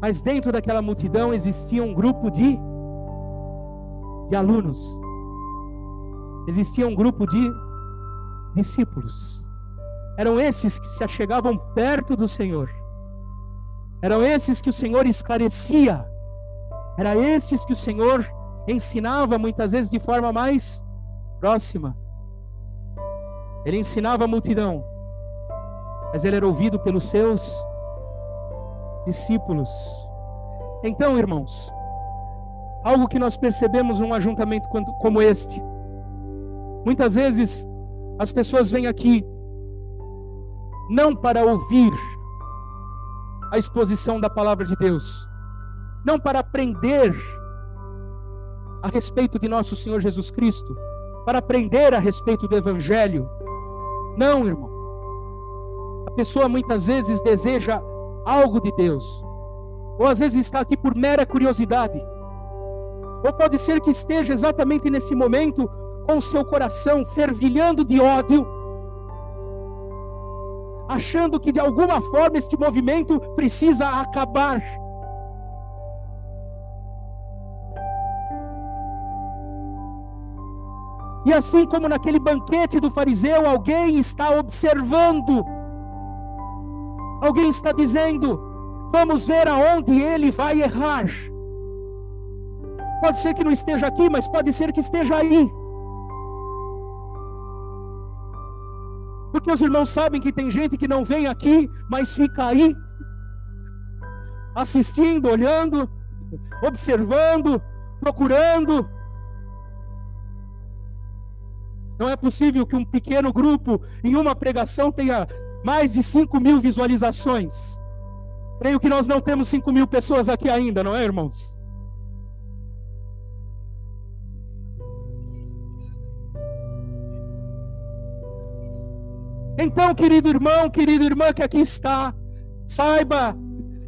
Mas dentro daquela multidão existia um grupo de alunos. Existia um grupo de discípulos. Eram esses que se achegavam perto do Senhor. Eram esses que o Senhor esclarecia. Eram esses que o Senhor ensinava muitas vezes de forma mais próxima. Ele ensinava a multidão, mas ele era ouvido pelos seus discípulos. Então, irmãos, algo que nós percebemos num ajuntamento como este Muitas vezes as pessoas vêm aqui não para ouvir a exposição da palavra de Deus, não para aprender a respeito de nosso Senhor Jesus Cristo, para aprender a respeito do Evangelho. Não, irmão. A pessoa muitas vezes deseja algo de Deus, ou às vezes está aqui por mera curiosidade, ou pode ser que esteja exatamente nesse momento com o seu coração fervilhando de ódio, achando que de alguma forma este movimento precisa acabar. E assim como naquele banquete do fariseu, alguém está observando, alguém está dizendo: vamos ver aonde ele vai errar. Pode ser que não esteja aqui, mas pode ser que esteja aí. Porque os irmãos sabem que tem gente que não vem aqui, mas fica aí, assistindo, olhando, observando, procurando. Não é possível que um pequeno grupo, em uma pregação, tenha mais de 5.000 visualizações. Creio que nós não temos 5.000 pessoas aqui ainda, não é, irmãos? Então, querido irmão, querida irmã que aqui está, saiba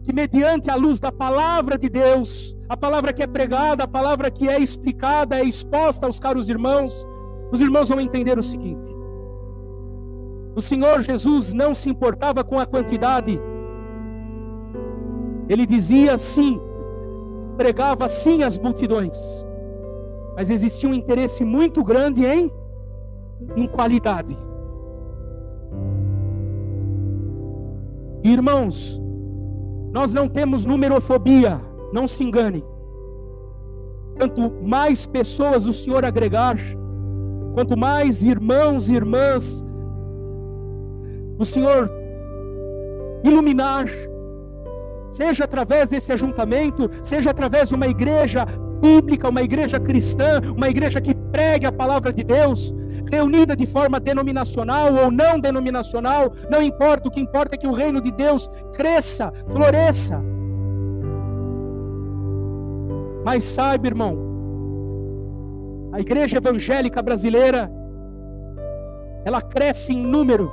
que mediante a luz da palavra de Deus, a palavra que é pregada, a palavra que é explicada, é exposta aos caros irmãos, os irmãos vão entender o seguinte: o Senhor Jesus não se importava com a quantidade. Ele dizia sim, pregava sim às multidões, mas existia um interesse muito grande em qualidade. Irmãos, nós não temos numerofobia, não se engane. Quanto mais pessoas o Senhor agregar, quanto mais irmãos e irmãs o Senhor iluminar, seja através desse ajuntamento, seja através de uma igreja bíblica, uma igreja cristã, uma igreja que pregue a palavra de Deus, reunida de forma denominacional ou não denominacional, não importa, o que importa é que o reino de Deus cresça, floresça. Mas saiba, irmão, a igreja evangélica brasileira, ela cresce em número.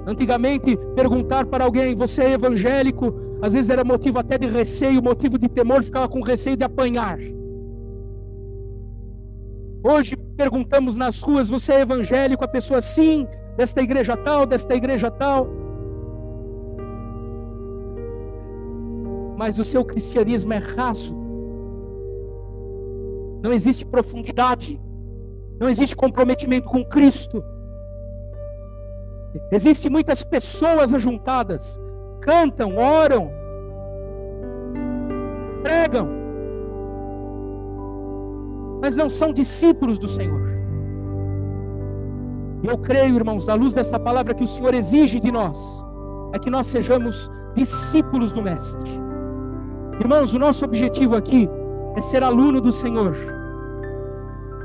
Antigamente, perguntar para alguém: você é evangélico? Às vezes era motivo até de receio, motivo de temor, ficava com receio de apanhar. Hoje perguntamos nas ruas: você é evangélico? A pessoa: sim, desta igreja tal, desta igreja tal. Mas o seu cristianismo é raso. Não existe profundidade, não existe comprometimento com Cristo. Existem muitas pessoas ajuntadas, cantam, oram, pregam, mas não são discípulos do Senhor. E eu creio, irmãos, à luz dessa palavra, que o Senhor exige de nós é que nós sejamos discípulos do Mestre. Irmãos, o nosso objetivo aqui é ser aluno do Senhor,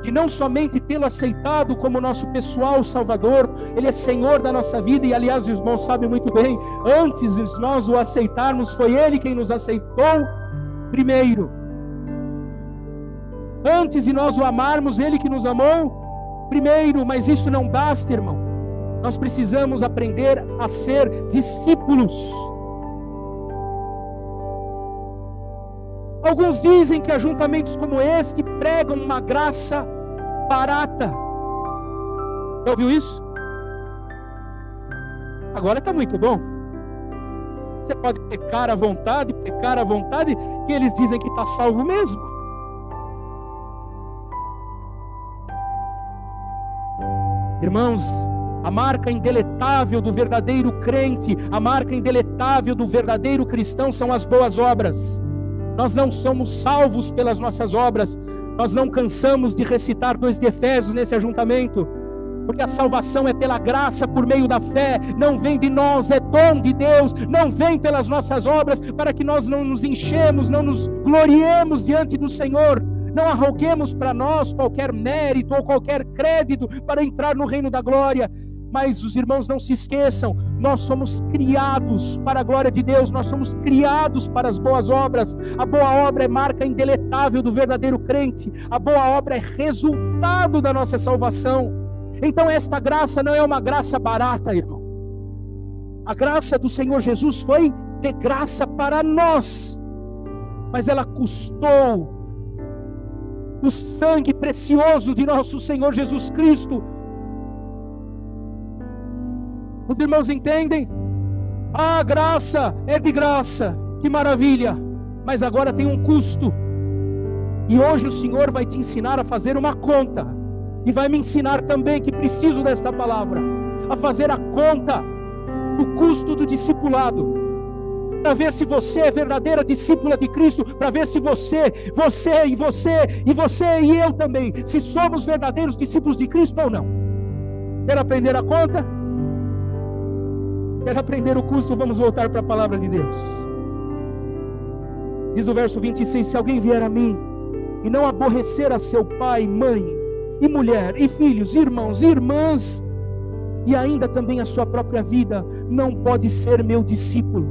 de não somente tê-lo aceitado como nosso pessoal Salvador, Ele é Senhor da nossa vida. E aliás, os irmãos sabem muito bem, antes de nós o aceitarmos, foi Ele quem nos aceitou primeiro. Antes de nós o amarmos, Ele que nos amou primeiro. Mas isso não basta, irmão. Nós precisamos aprender a ser discípulos. Alguns dizem que ajuntamentos como este pregam uma graça barata. Já ouviu isso? Agora está muito bom. Você pode pecar à vontade, que eles dizem que está salvo mesmo. Irmãos, a marca indeletável do verdadeiro crente, a marca indeletável do verdadeiro cristão são as boas obras. Nós não somos salvos pelas nossas obras. Nós não cansamos de recitar 2 de Efésios nesse ajuntamento, porque a salvação é pela graça por meio da fé, não vem de nós, é dom de Deus, não vem pelas nossas obras, para que nós não nos enchemos, não nos gloriemos diante do Senhor. Não arroguemos para nós qualquer mérito ou qualquer crédito para entrar no reino da glória. Mas os irmãos não se esqueçam, nós somos criados para a glória de Deus, nós somos criados para as boas obras. A boa obra é marca indeletável do verdadeiro crente, a boa obra é resultado da nossa salvação. Então esta graça não é uma graça barata, irmão. A graça do Senhor Jesus foi de graça para nós, mas ela custou o sangue precioso de nosso Senhor Jesus Cristo. Os irmãos entendem? A graça é de graça, que maravilha, mas agora tem um custo. E hoje o Senhor vai te ensinar a fazer uma conta, e vai me ensinar também, que preciso desta palavra, a fazer a conta do custo do discipulado, para ver se você é verdadeira discípula de Cristo, para ver se você e eu também, se somos verdadeiros discípulos de Cristo ou não. Quer aprender a conta? Quer aprender o custo? Vamos voltar para a palavra de Deus. Diz o verso 26, se alguém vier a mim, e não aborrecer a seu pai, mãe, e mulher, e filhos, irmãos e irmãs, e ainda também a sua própria vida, não pode ser meu discípulo.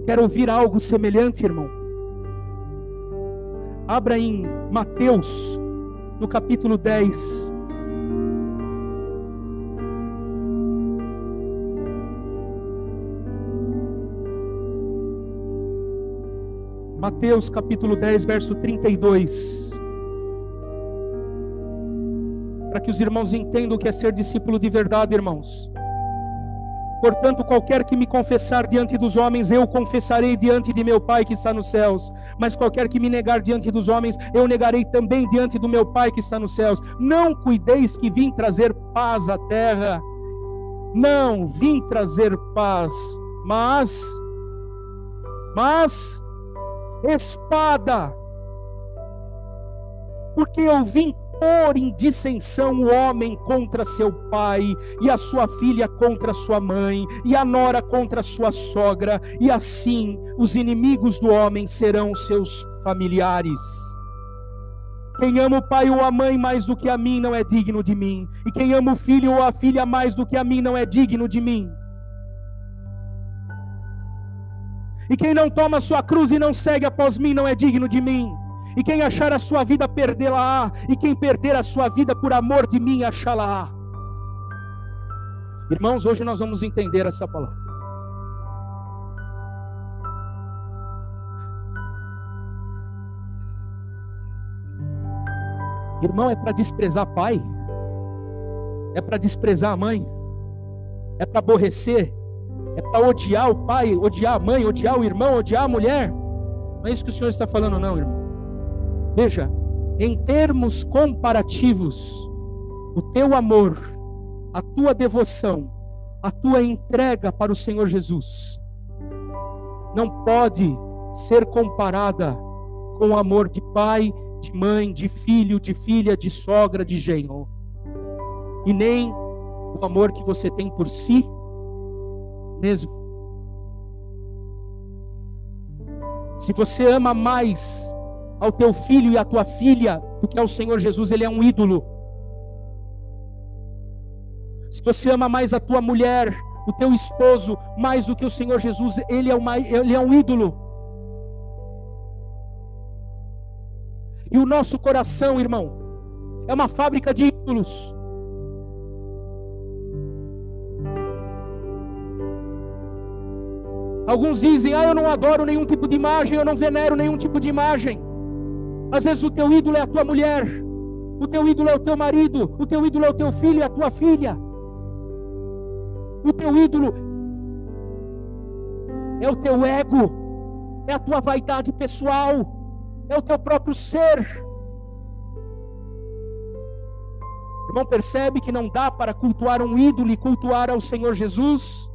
Quer ouvir algo semelhante, irmão? Abra em Mateus, no capítulo 10. Mateus capítulo 10, verso 32. Para que os irmãos entendam o que é ser discípulo de verdade, irmãos. Portanto, qualquer que me confessar diante dos homens, eu confessarei diante de meu Pai que está nos céus. Mas qualquer que me negar diante dos homens, eu negarei também diante do meu Pai que está nos céus. Não cuideis que vim trazer paz à terra. Não vim trazer paz, mas espada. Porque eu vim pôr em dissensão o homem contra seu pai, e a sua filha contra sua mãe, e a nora contra sua sogra, e assim os inimigos do homem serão seus familiares. Quem ama o pai ou a mãe mais do que a mim não é digno de mim, e quem ama o filho ou a filha mais do que a mim não é digno de mim. E quem não toma sua cruz e não segue após mim não é digno de mim. E quem achar a sua vida, perdê-la-á. E quem perder a sua vida por amor de mim, achá-la-á. Irmãos, hoje nós vamos entender essa palavra. Irmão, é para desprezar pai? É para desprezar a mãe? É para aborrecer? É para odiar o pai, odiar a mãe, odiar o irmão, odiar a mulher? Não é isso que o Senhor está falando não, irmão. Veja, em termos comparativos, o teu amor, a tua devoção, a tua entrega para o Senhor Jesus, não pode ser comparada com o amor de pai, de mãe, de filho, de filha, de sogra, de genro. E nem o amor que você tem por si mesmo. Se você ama mais ao teu filho e à tua filha do que ao Senhor Jesus, ele é um ídolo. Se você ama mais a tua mulher, o teu esposo, mais do que o Senhor Jesus, ele é um ídolo. E o nosso coração, irmão, é uma fábrica de ídolos. Alguns dizem, eu não adoro nenhum tipo de imagem, eu não venero nenhum tipo de imagem. Às vezes o teu ídolo é a tua mulher, o teu ídolo é o teu marido, o teu ídolo é o teu filho e a tua filha. O teu ídolo é o teu ego, é a tua vaidade pessoal, é o teu próprio ser. Irmão, percebe que não dá para cultuar um ídolo e cultuar ao Senhor Jesus?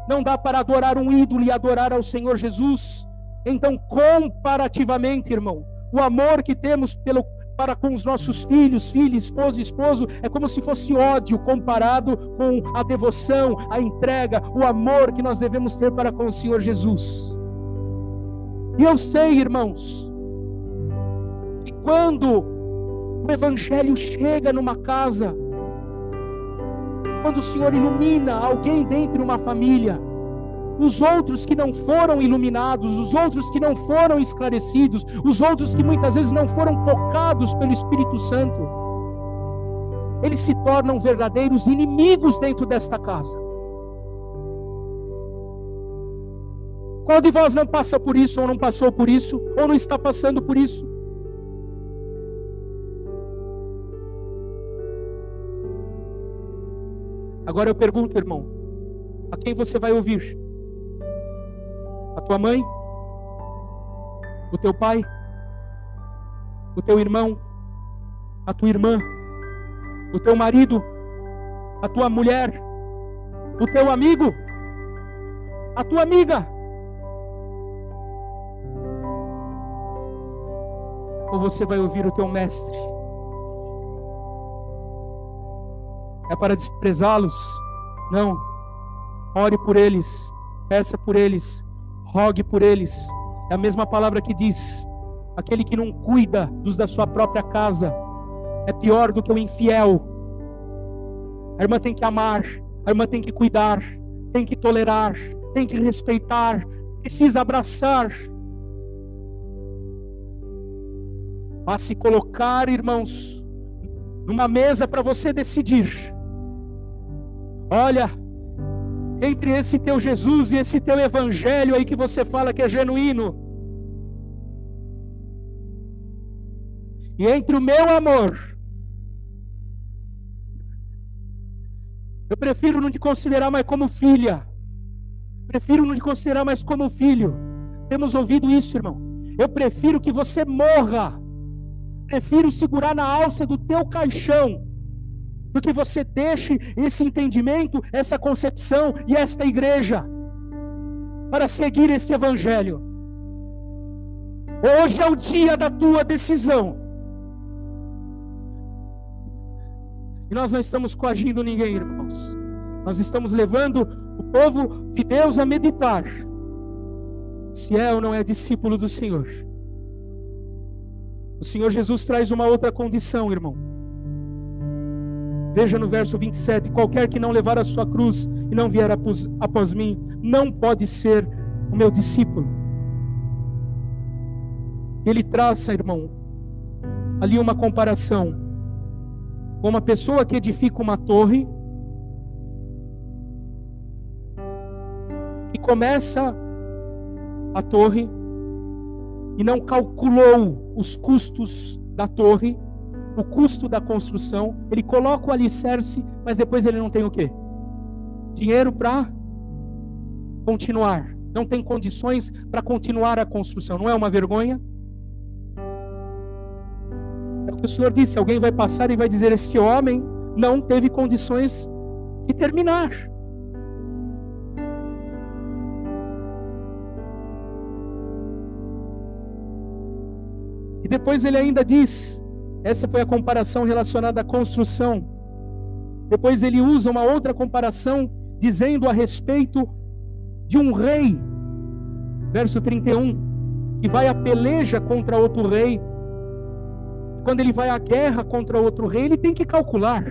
Não dá para adorar um ídolo e adorar ao Senhor Jesus? Então, comparativamente, irmão, o amor que temos para com os nossos filhos, filha, esposa, esposo, é como se fosse ódio comparado com a devoção, a entrega, o amor que nós devemos ter para com o Senhor Jesus. E eu sei, irmãos, que quando o Evangelho chega numa casa, quando o Senhor ilumina alguém dentro de uma família, os outros que não foram iluminados, os outros que não foram esclarecidos, os outros que muitas vezes não foram tocados pelo Espírito Santo, eles se tornam verdadeiros inimigos dentro desta casa. Qual de vós não passa por isso, ou não passou por isso, ou não está passando por isso? Agora eu pergunto, irmão, a quem você vai ouvir? A tua mãe? O teu pai? O teu irmão? A tua irmã? O teu marido? A tua mulher? O teu amigo? A tua amiga? Ou você vai ouvir o teu mestre? É para desprezá-los? Não. Ore por eles, peça por eles, rogue por eles. É a mesma palavra que diz: aquele que não cuida dos da sua própria casa é pior do que o infiel. A irmã tem que amar, a irmã tem que cuidar, tem que tolerar, tem que respeitar, precisa abraçar. Mas se colocar, irmãos, numa mesa para você decidir: olha, entre esse teu Jesus e esse teu evangelho aí que você fala que é genuíno, e entre o meu amor, eu prefiro não te considerar mais como filha, prefiro não te considerar mais como filho. Temos ouvido isso, irmão. Eu prefiro que você morra, prefiro segurar na alça do teu caixão, do que você deixe esse entendimento, essa concepção e esta igreja para seguir esse evangelho. Hoje é o dia da tua decisão. E nós não estamos coagindo ninguém, irmãos. Nós estamos levando o povo de Deus a meditar se é ou não é discípulo do Senhor. O Senhor Jesus traz uma outra condição, irmão. Veja no verso 27, qualquer que não levar a sua cruz e não vier após mim, não pode ser o meu discípulo. Ele traça, irmão, ali uma comparação com uma pessoa que edifica uma torre, que começa a torre e não calculou os custos da torre, o custo da construção. Ele coloca o alicerce, mas depois ele não tem o quê? Dinheiro para continuar. Não tem condições para continuar a construção. Não é uma vergonha? É o que o Senhor disse: alguém vai passar e vai dizer: esse homem não teve condições de terminar. E depois ele ainda diz, essa foi a comparação relacionada à construção. Depois ele usa uma outra comparação, dizendo a respeito de um rei, verso 31, que vai à peleja contra outro rei. Quando ele vai à guerra contra outro rei, ele tem que calcular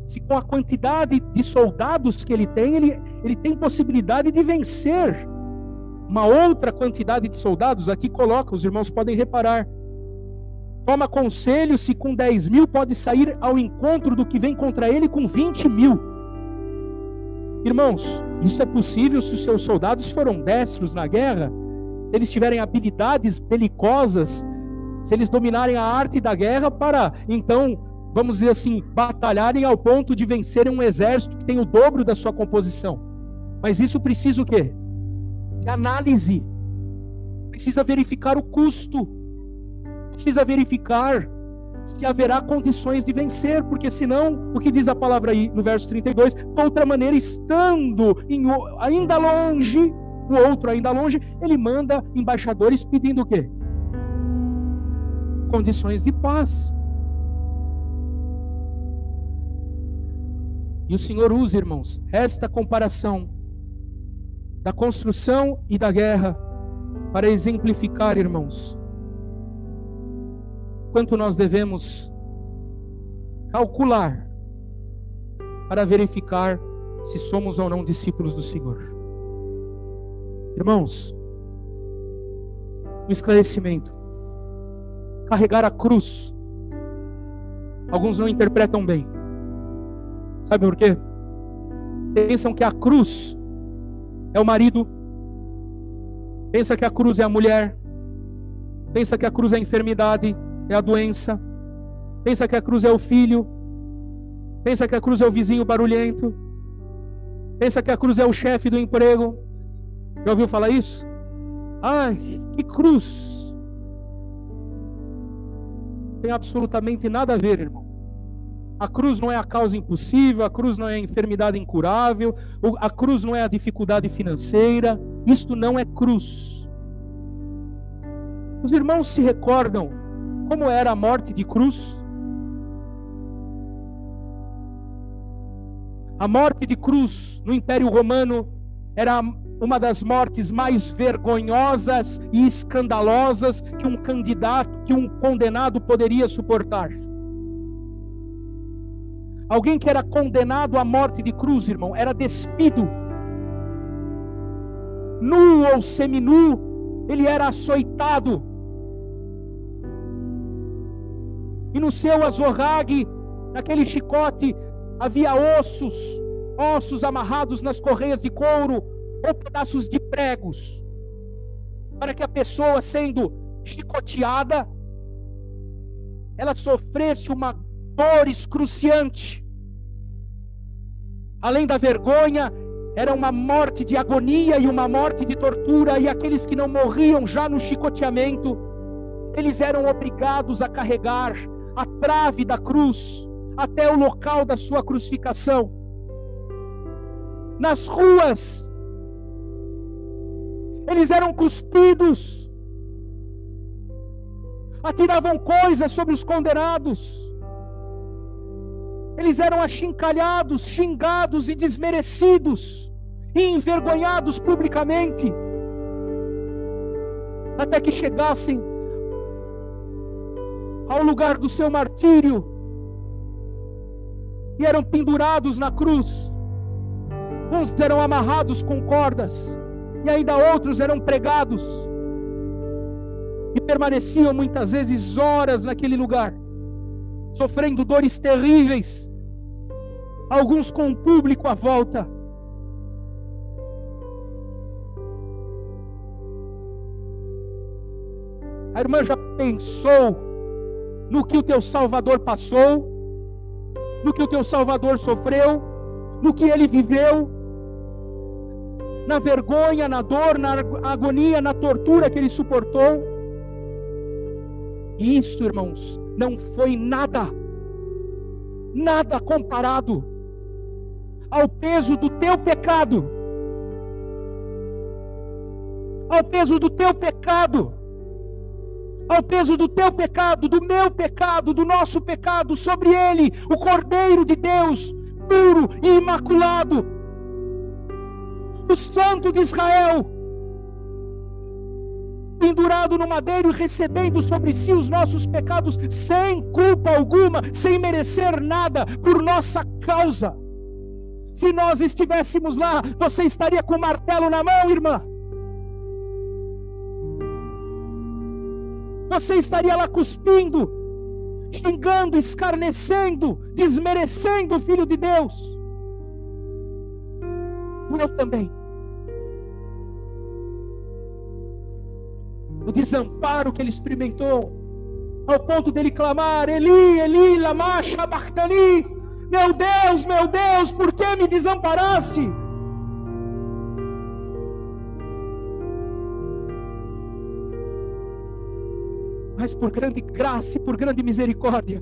se com a quantidade de soldados que ele tem, ele tem possibilidade de vencer uma outra quantidade de soldados. Aqui coloca, os irmãos podem reparar: toma conselho se com 10 mil pode sair ao encontro do que vem contra ele com 20 mil. Irmãos, isso é possível se os seus soldados foram destros na guerra, se eles tiverem habilidades belicosas, se eles dominarem a arte da guerra para, então, vamos dizer assim, batalharem ao ponto de vencerem um exército que tem o dobro da sua composição. Mas isso precisa o quê? De análise. Precisa verificar o custo. Precisa verificar se haverá condições de vencer, porque senão, o que diz a palavra aí no verso 32, de outra maneira, estando ainda longe, o outro ainda longe, ele manda embaixadores pedindo o quê? condições de paz. E o Senhor usa, irmãos, esta comparação da construção e da guerra para exemplificar, irmãos, quanto nós devemos calcular para verificar se somos ou não discípulos do Senhor. Irmãos, um esclarecimento. Carregar a cruz, alguns não interpretam bem. Sabe por quê? Pensam que a cruz é o marido, pensa que a cruz é a mulher, pensa que a cruz é a enfermidade, é a doença, pensa que a cruz é o filho, pensa que a cruz é o vizinho barulhento, pensa que a cruz é o chefe do emprego. Já ouviu falar isso? Ai, que cruz! Não tem absolutamente nada a ver, irmão. A cruz não é a causa impossível, a cruz não é a enfermidade incurável, a cruz não é a dificuldade financeira. Isto não é cruz. Os irmãos se recordam como era a morte de cruz? A morte de cruz no Império Romano era uma das mortes mais vergonhosas e escandalosas que um candidato, que um condenado poderia suportar. Alguém que era condenado à morte de cruz, irmão, era despido. Nu ou seminu, ele era açoitado. E no seu azorrague, naquele chicote, havia ossos amarrados nas correias de couro, ou pedaços de pregos, para que a pessoa, sendo chicoteada, ela sofresse uma dor excruciante. Além da vergonha, era uma morte de agonia e uma morte de tortura, e aqueles que não morriam já no chicoteamento, eles eram obrigados a carregar a trave da cruz até o local da sua crucificação. Nas ruas, eles eram cuspidos, atiravam coisas sobre os condenados, eles eram achincalhados, xingados e desmerecidos, e envergonhados publicamente, até que chegassem ao lugar do seu martírio, e eram pendurados na cruz. Uns eram amarrados com cordas, e ainda outros eram pregados, e permaneciam muitas vezes horas naquele lugar, sofrendo dores terríveis, alguns com o público à volta. A irmã já pensou no que o teu Salvador passou, no que o teu Salvador sofreu, no que ele viveu, na vergonha, na dor, na agonia, na tortura que ele suportou? E isso, irmãos, não foi nada comparado ao peso do teu pecado, ao peso do teu pecado, ao peso do teu pecado, do meu pecado, do nosso pecado. Sobre ele, o Cordeiro de Deus, puro e imaculado, o Santo de Israel, pendurado no madeiro e recebendo sobre si os nossos pecados, sem culpa alguma, sem merecer nada, por nossa causa. Se nós estivéssemos lá, você estaria com o martelo na mão, irmã? Você estaria lá cuspindo, xingando, escarnecendo, desmerecendo o Filho de Deus? Eu também. O desamparo que ele experimentou, ao ponto dele clamar: Eli, Eli, lama sabachthani, meu Deus, por que me desamparaste? Mas por grande graça e por grande misericórdia,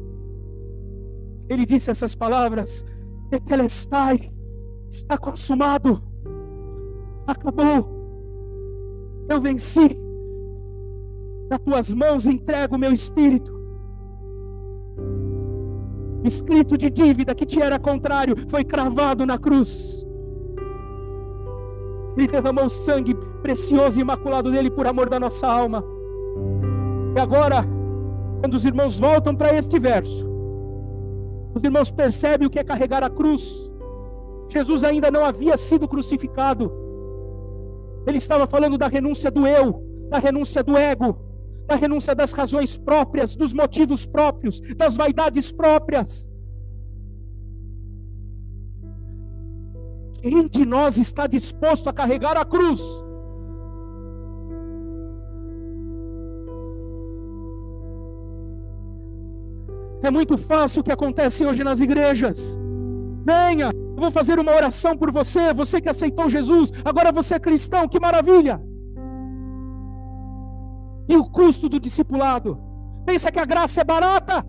ele disse essas palavras: Tetelestai, está consumado, acabou, eu venci, nas tuas mãos entrego o meu espírito. escrito de dívida que te era contrário, foi cravado na cruz. Ele derramou o sangue precioso e imaculado dele por amor da nossa alma. E agora, quando os irmãos voltam para este verso, os irmãos percebem o que é carregar a cruz. Jesus ainda não havia sido crucificado. Ele estava falando da renúncia do eu, da renúncia do ego, da renúncia das razões próprias, dos motivos próprios, das vaidades próprias. Quem de nós está disposto a carregar a cruz? É muito fácil o que acontece hoje nas igrejas. Venha, eu vou fazer uma oração por você, você que aceitou Jesus, agora você é cristão, que maravilha! E o custo do discipulado? Pensa que a graça é barata?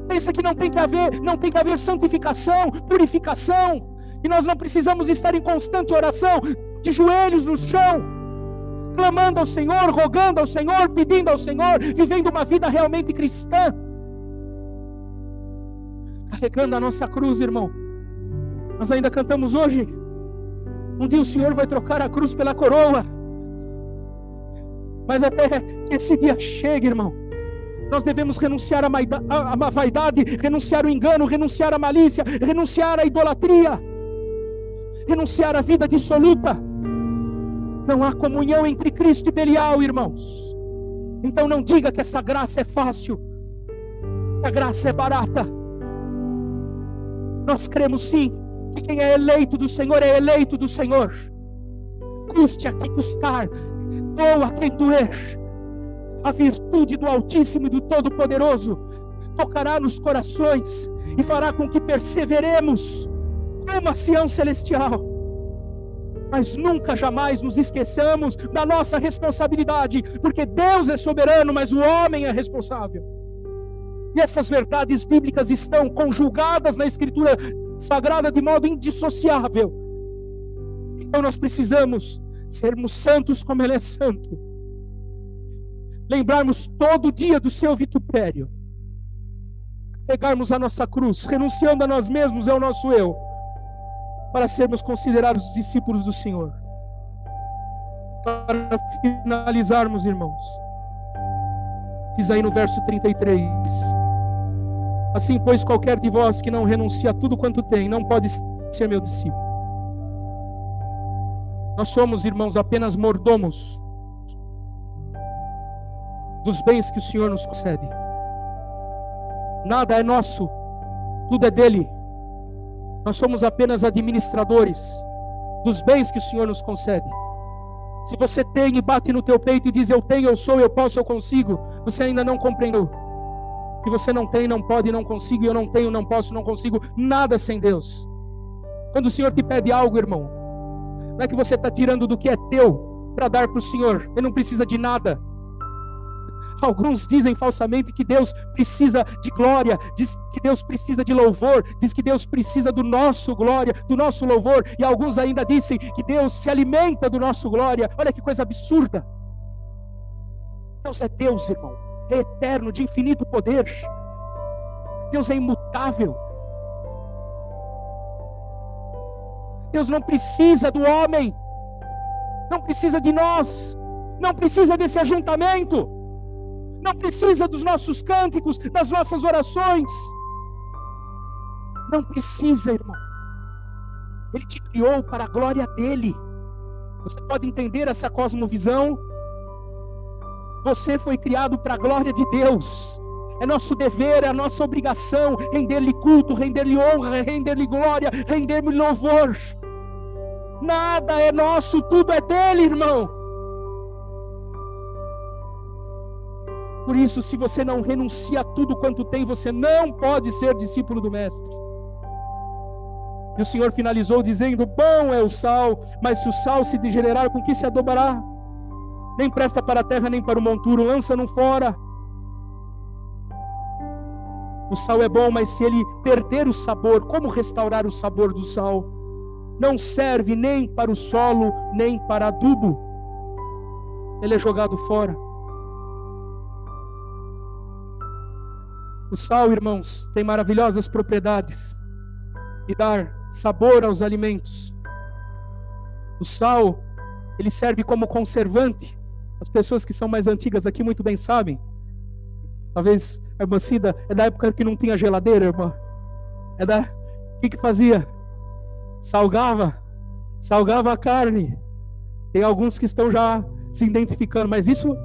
Pensa que não tem que haver santificação, purificação, e nós não precisamos estar em constante oração, de joelhos no chão, clamando ao Senhor, rogando ao Senhor, pedindo ao Senhor, vivendo uma vida realmente cristã, carregando a nossa cruz, irmão. Nós ainda cantamos hoje, um dia o Senhor vai trocar a cruz pela coroa, mas até que esse dia chegue, irmão, nós devemos renunciar à vaidade, renunciar ao engano, renunciar à malícia, renunciar à idolatria, renunciar à vida dissoluta. Não há comunhão entre Cristo e Belial, irmãos. Então não diga que essa graça é fácil, que a graça é barata. Nós cremos sim, que quem é eleito do Senhor é eleito do Senhor. Custe a que custar, doa a quem doer. A virtude do Altíssimo e do Todo-Poderoso tocará nos corações e fará com que perseveremos como a Sião celestial. Mas nunca, jamais nos esqueçamos da nossa responsabilidade, porque Deus é soberano, mas o homem é responsável. E essas verdades bíblicas estão conjugadas na Escritura Sagrada de modo indissociável. Então nós precisamos sermos santos como Ele é santo. Lembrarmos todo dia do seu vitupério. Pegarmos a nossa cruz, renunciando a nós mesmos e ao nosso eu, para sermos considerados discípulos do Senhor. Para finalizarmos, irmãos, diz aí no verso 33: assim, pois, qualquer de vós que não renuncia a tudo quanto tem, não pode ser meu discípulo. Nós somos, irmãos, apenas mordomos dos bens que o Senhor nos concede. Nada é nosso, tudo é dele. Nós somos apenas administradores dos bens que o Senhor nos concede. Se você tem e bate no teu peito e diz eu tenho, eu sou, eu posso, eu consigo, você ainda não compreendeu que você não tem, não pode, não consigo, eu não tenho, não posso, não consigo nada sem Deus. Quando o Senhor te pede algo, irmão, não é que você está tirando do que é teu para dar para o Senhor. Ele não precisa de nada. Alguns dizem falsamente que Deus precisa de glória, diz que Deus precisa de louvor, diz que Deus precisa do nosso glória, do nosso louvor, e alguns ainda dizem que Deus se alimenta do nosso glória. Olha que coisa absurda. Deus é Deus, irmão, é eterno, de infinito poder. Deus é imutável. Deus não precisa do homem, não precisa de nós, não precisa desse ajuntamento, não precisa dos nossos cânticos, das nossas orações. Não precisa, irmão. Ele te criou para a glória dele. Você pode entender essa cosmovisão? Você foi criado para a glória de Deus. É nosso dever, é a nossa obrigação render-lhe culto, render-lhe honra, render-lhe glória, render-lhe louvor. Nada é nosso, tudo é dele, irmão. Por isso, se você não renuncia a tudo quanto tem, você não pode ser discípulo do Mestre. E o Senhor finalizou dizendo: bom é o sal, mas se o sal se degenerar, com que se adobará? Nem presta para a terra, nem para o monturo, lança-no fora. O sal é bom, mas se ele perder o sabor, como restaurar o sabor do sal? Não serve nem para o solo, nem para adubo. Ele é jogado fora. O sal, irmãos, tem maravilhosas propriedades de dar sabor aos alimentos. O sal, ele serve como conservante. As pessoas que são mais antigas aqui muito bem sabem. Talvez a irmã Cida é da época que não tinha geladeira, irmã. O que fazia? Salgava a carne. Tem alguns que estão já se identificando, mas isso,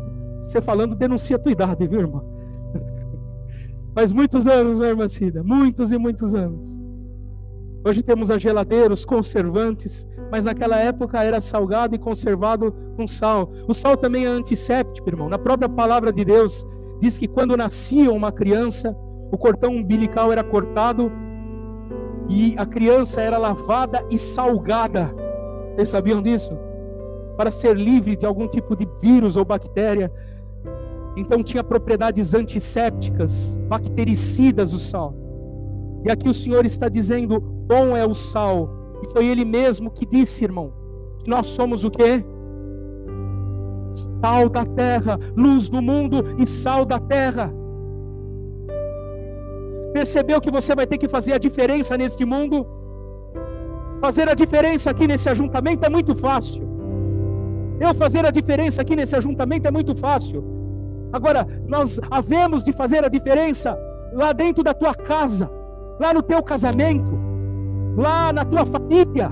você falando, denuncia a tua idade, viu, irmã? Faz muitos anos, né, irmã Cida? Muitos e muitos anos. Hoje temos a geladeira, os conservantes, mas naquela época era salgado e conservado com sal. O sal também é antisséptico, irmão. Na própria palavra de Deus, diz que quando nascia uma criança, o cordão umbilical era cortado e a criança era lavada e salgada. Vocês sabiam disso? Para ser livre de algum tipo de vírus ou bactéria. Então tinha propriedades antissépticas, bactericidas o sal. E aqui o Senhor está dizendo, bom é o sal. E foi Ele mesmo que disse, irmão, que nós somos o quê? Sal da terra, luz do mundo e sal da terra. Percebeu que você vai ter que fazer a diferença neste mundo? Fazer a diferença aqui nesse ajuntamento é muito fácil. Eu fazer a diferença aqui nesse ajuntamento é muito fácil. Agora, nós havemos de fazer a diferença lá dentro da tua casa, lá no teu casamento, lá na tua família.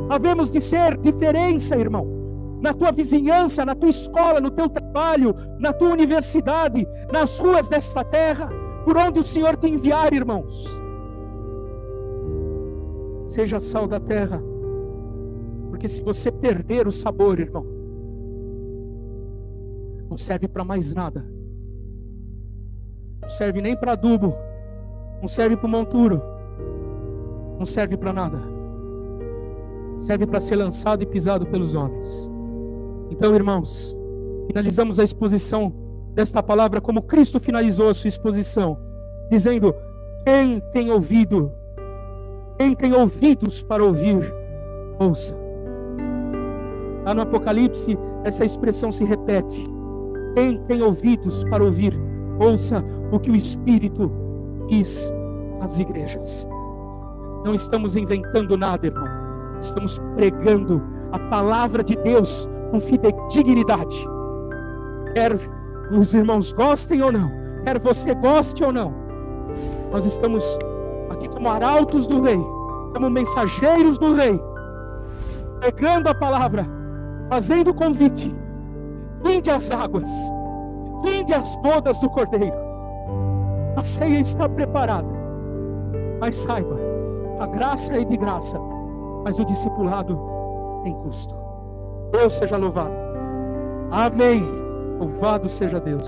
Havemos de ser diferença, irmão, na tua vizinhança, na tua escola, no teu trabalho, na tua universidade, nas ruas desta terra, por onde o Senhor te enviar, irmãos. Seja sal da terra, porque se você perder o sabor, irmão, não serve para mais nada. Não serve nem para adubo, não serve para o monturo, não serve para nada. Serve para ser lançado e pisado pelos homens. Então, irmãos, finalizamos a exposição desta palavra como Cristo finalizou a sua exposição, dizendo: quem tem ouvido, quem tem ouvidos para ouvir, ouça. Lá no Apocalipse, essa expressão se repete: quem tem ouvidos para ouvir, ouça o que o Espírito diz às igrejas. Não estamos inventando nada, irmão. Estamos pregando a palavra de Deus com fidedignidade. Quer os irmãos gostem ou não, quer você goste ou não, nós estamos aqui como arautos do Rei, como mensageiros do Rei, pregando a palavra, fazendo o convite: vinde às águas, vinde às bodas do Cordeiro. A ceia está preparada, mas saiba, a graça é de graça, mas o discipulado tem custo. Deus seja louvado. Amém. Louvado seja Deus.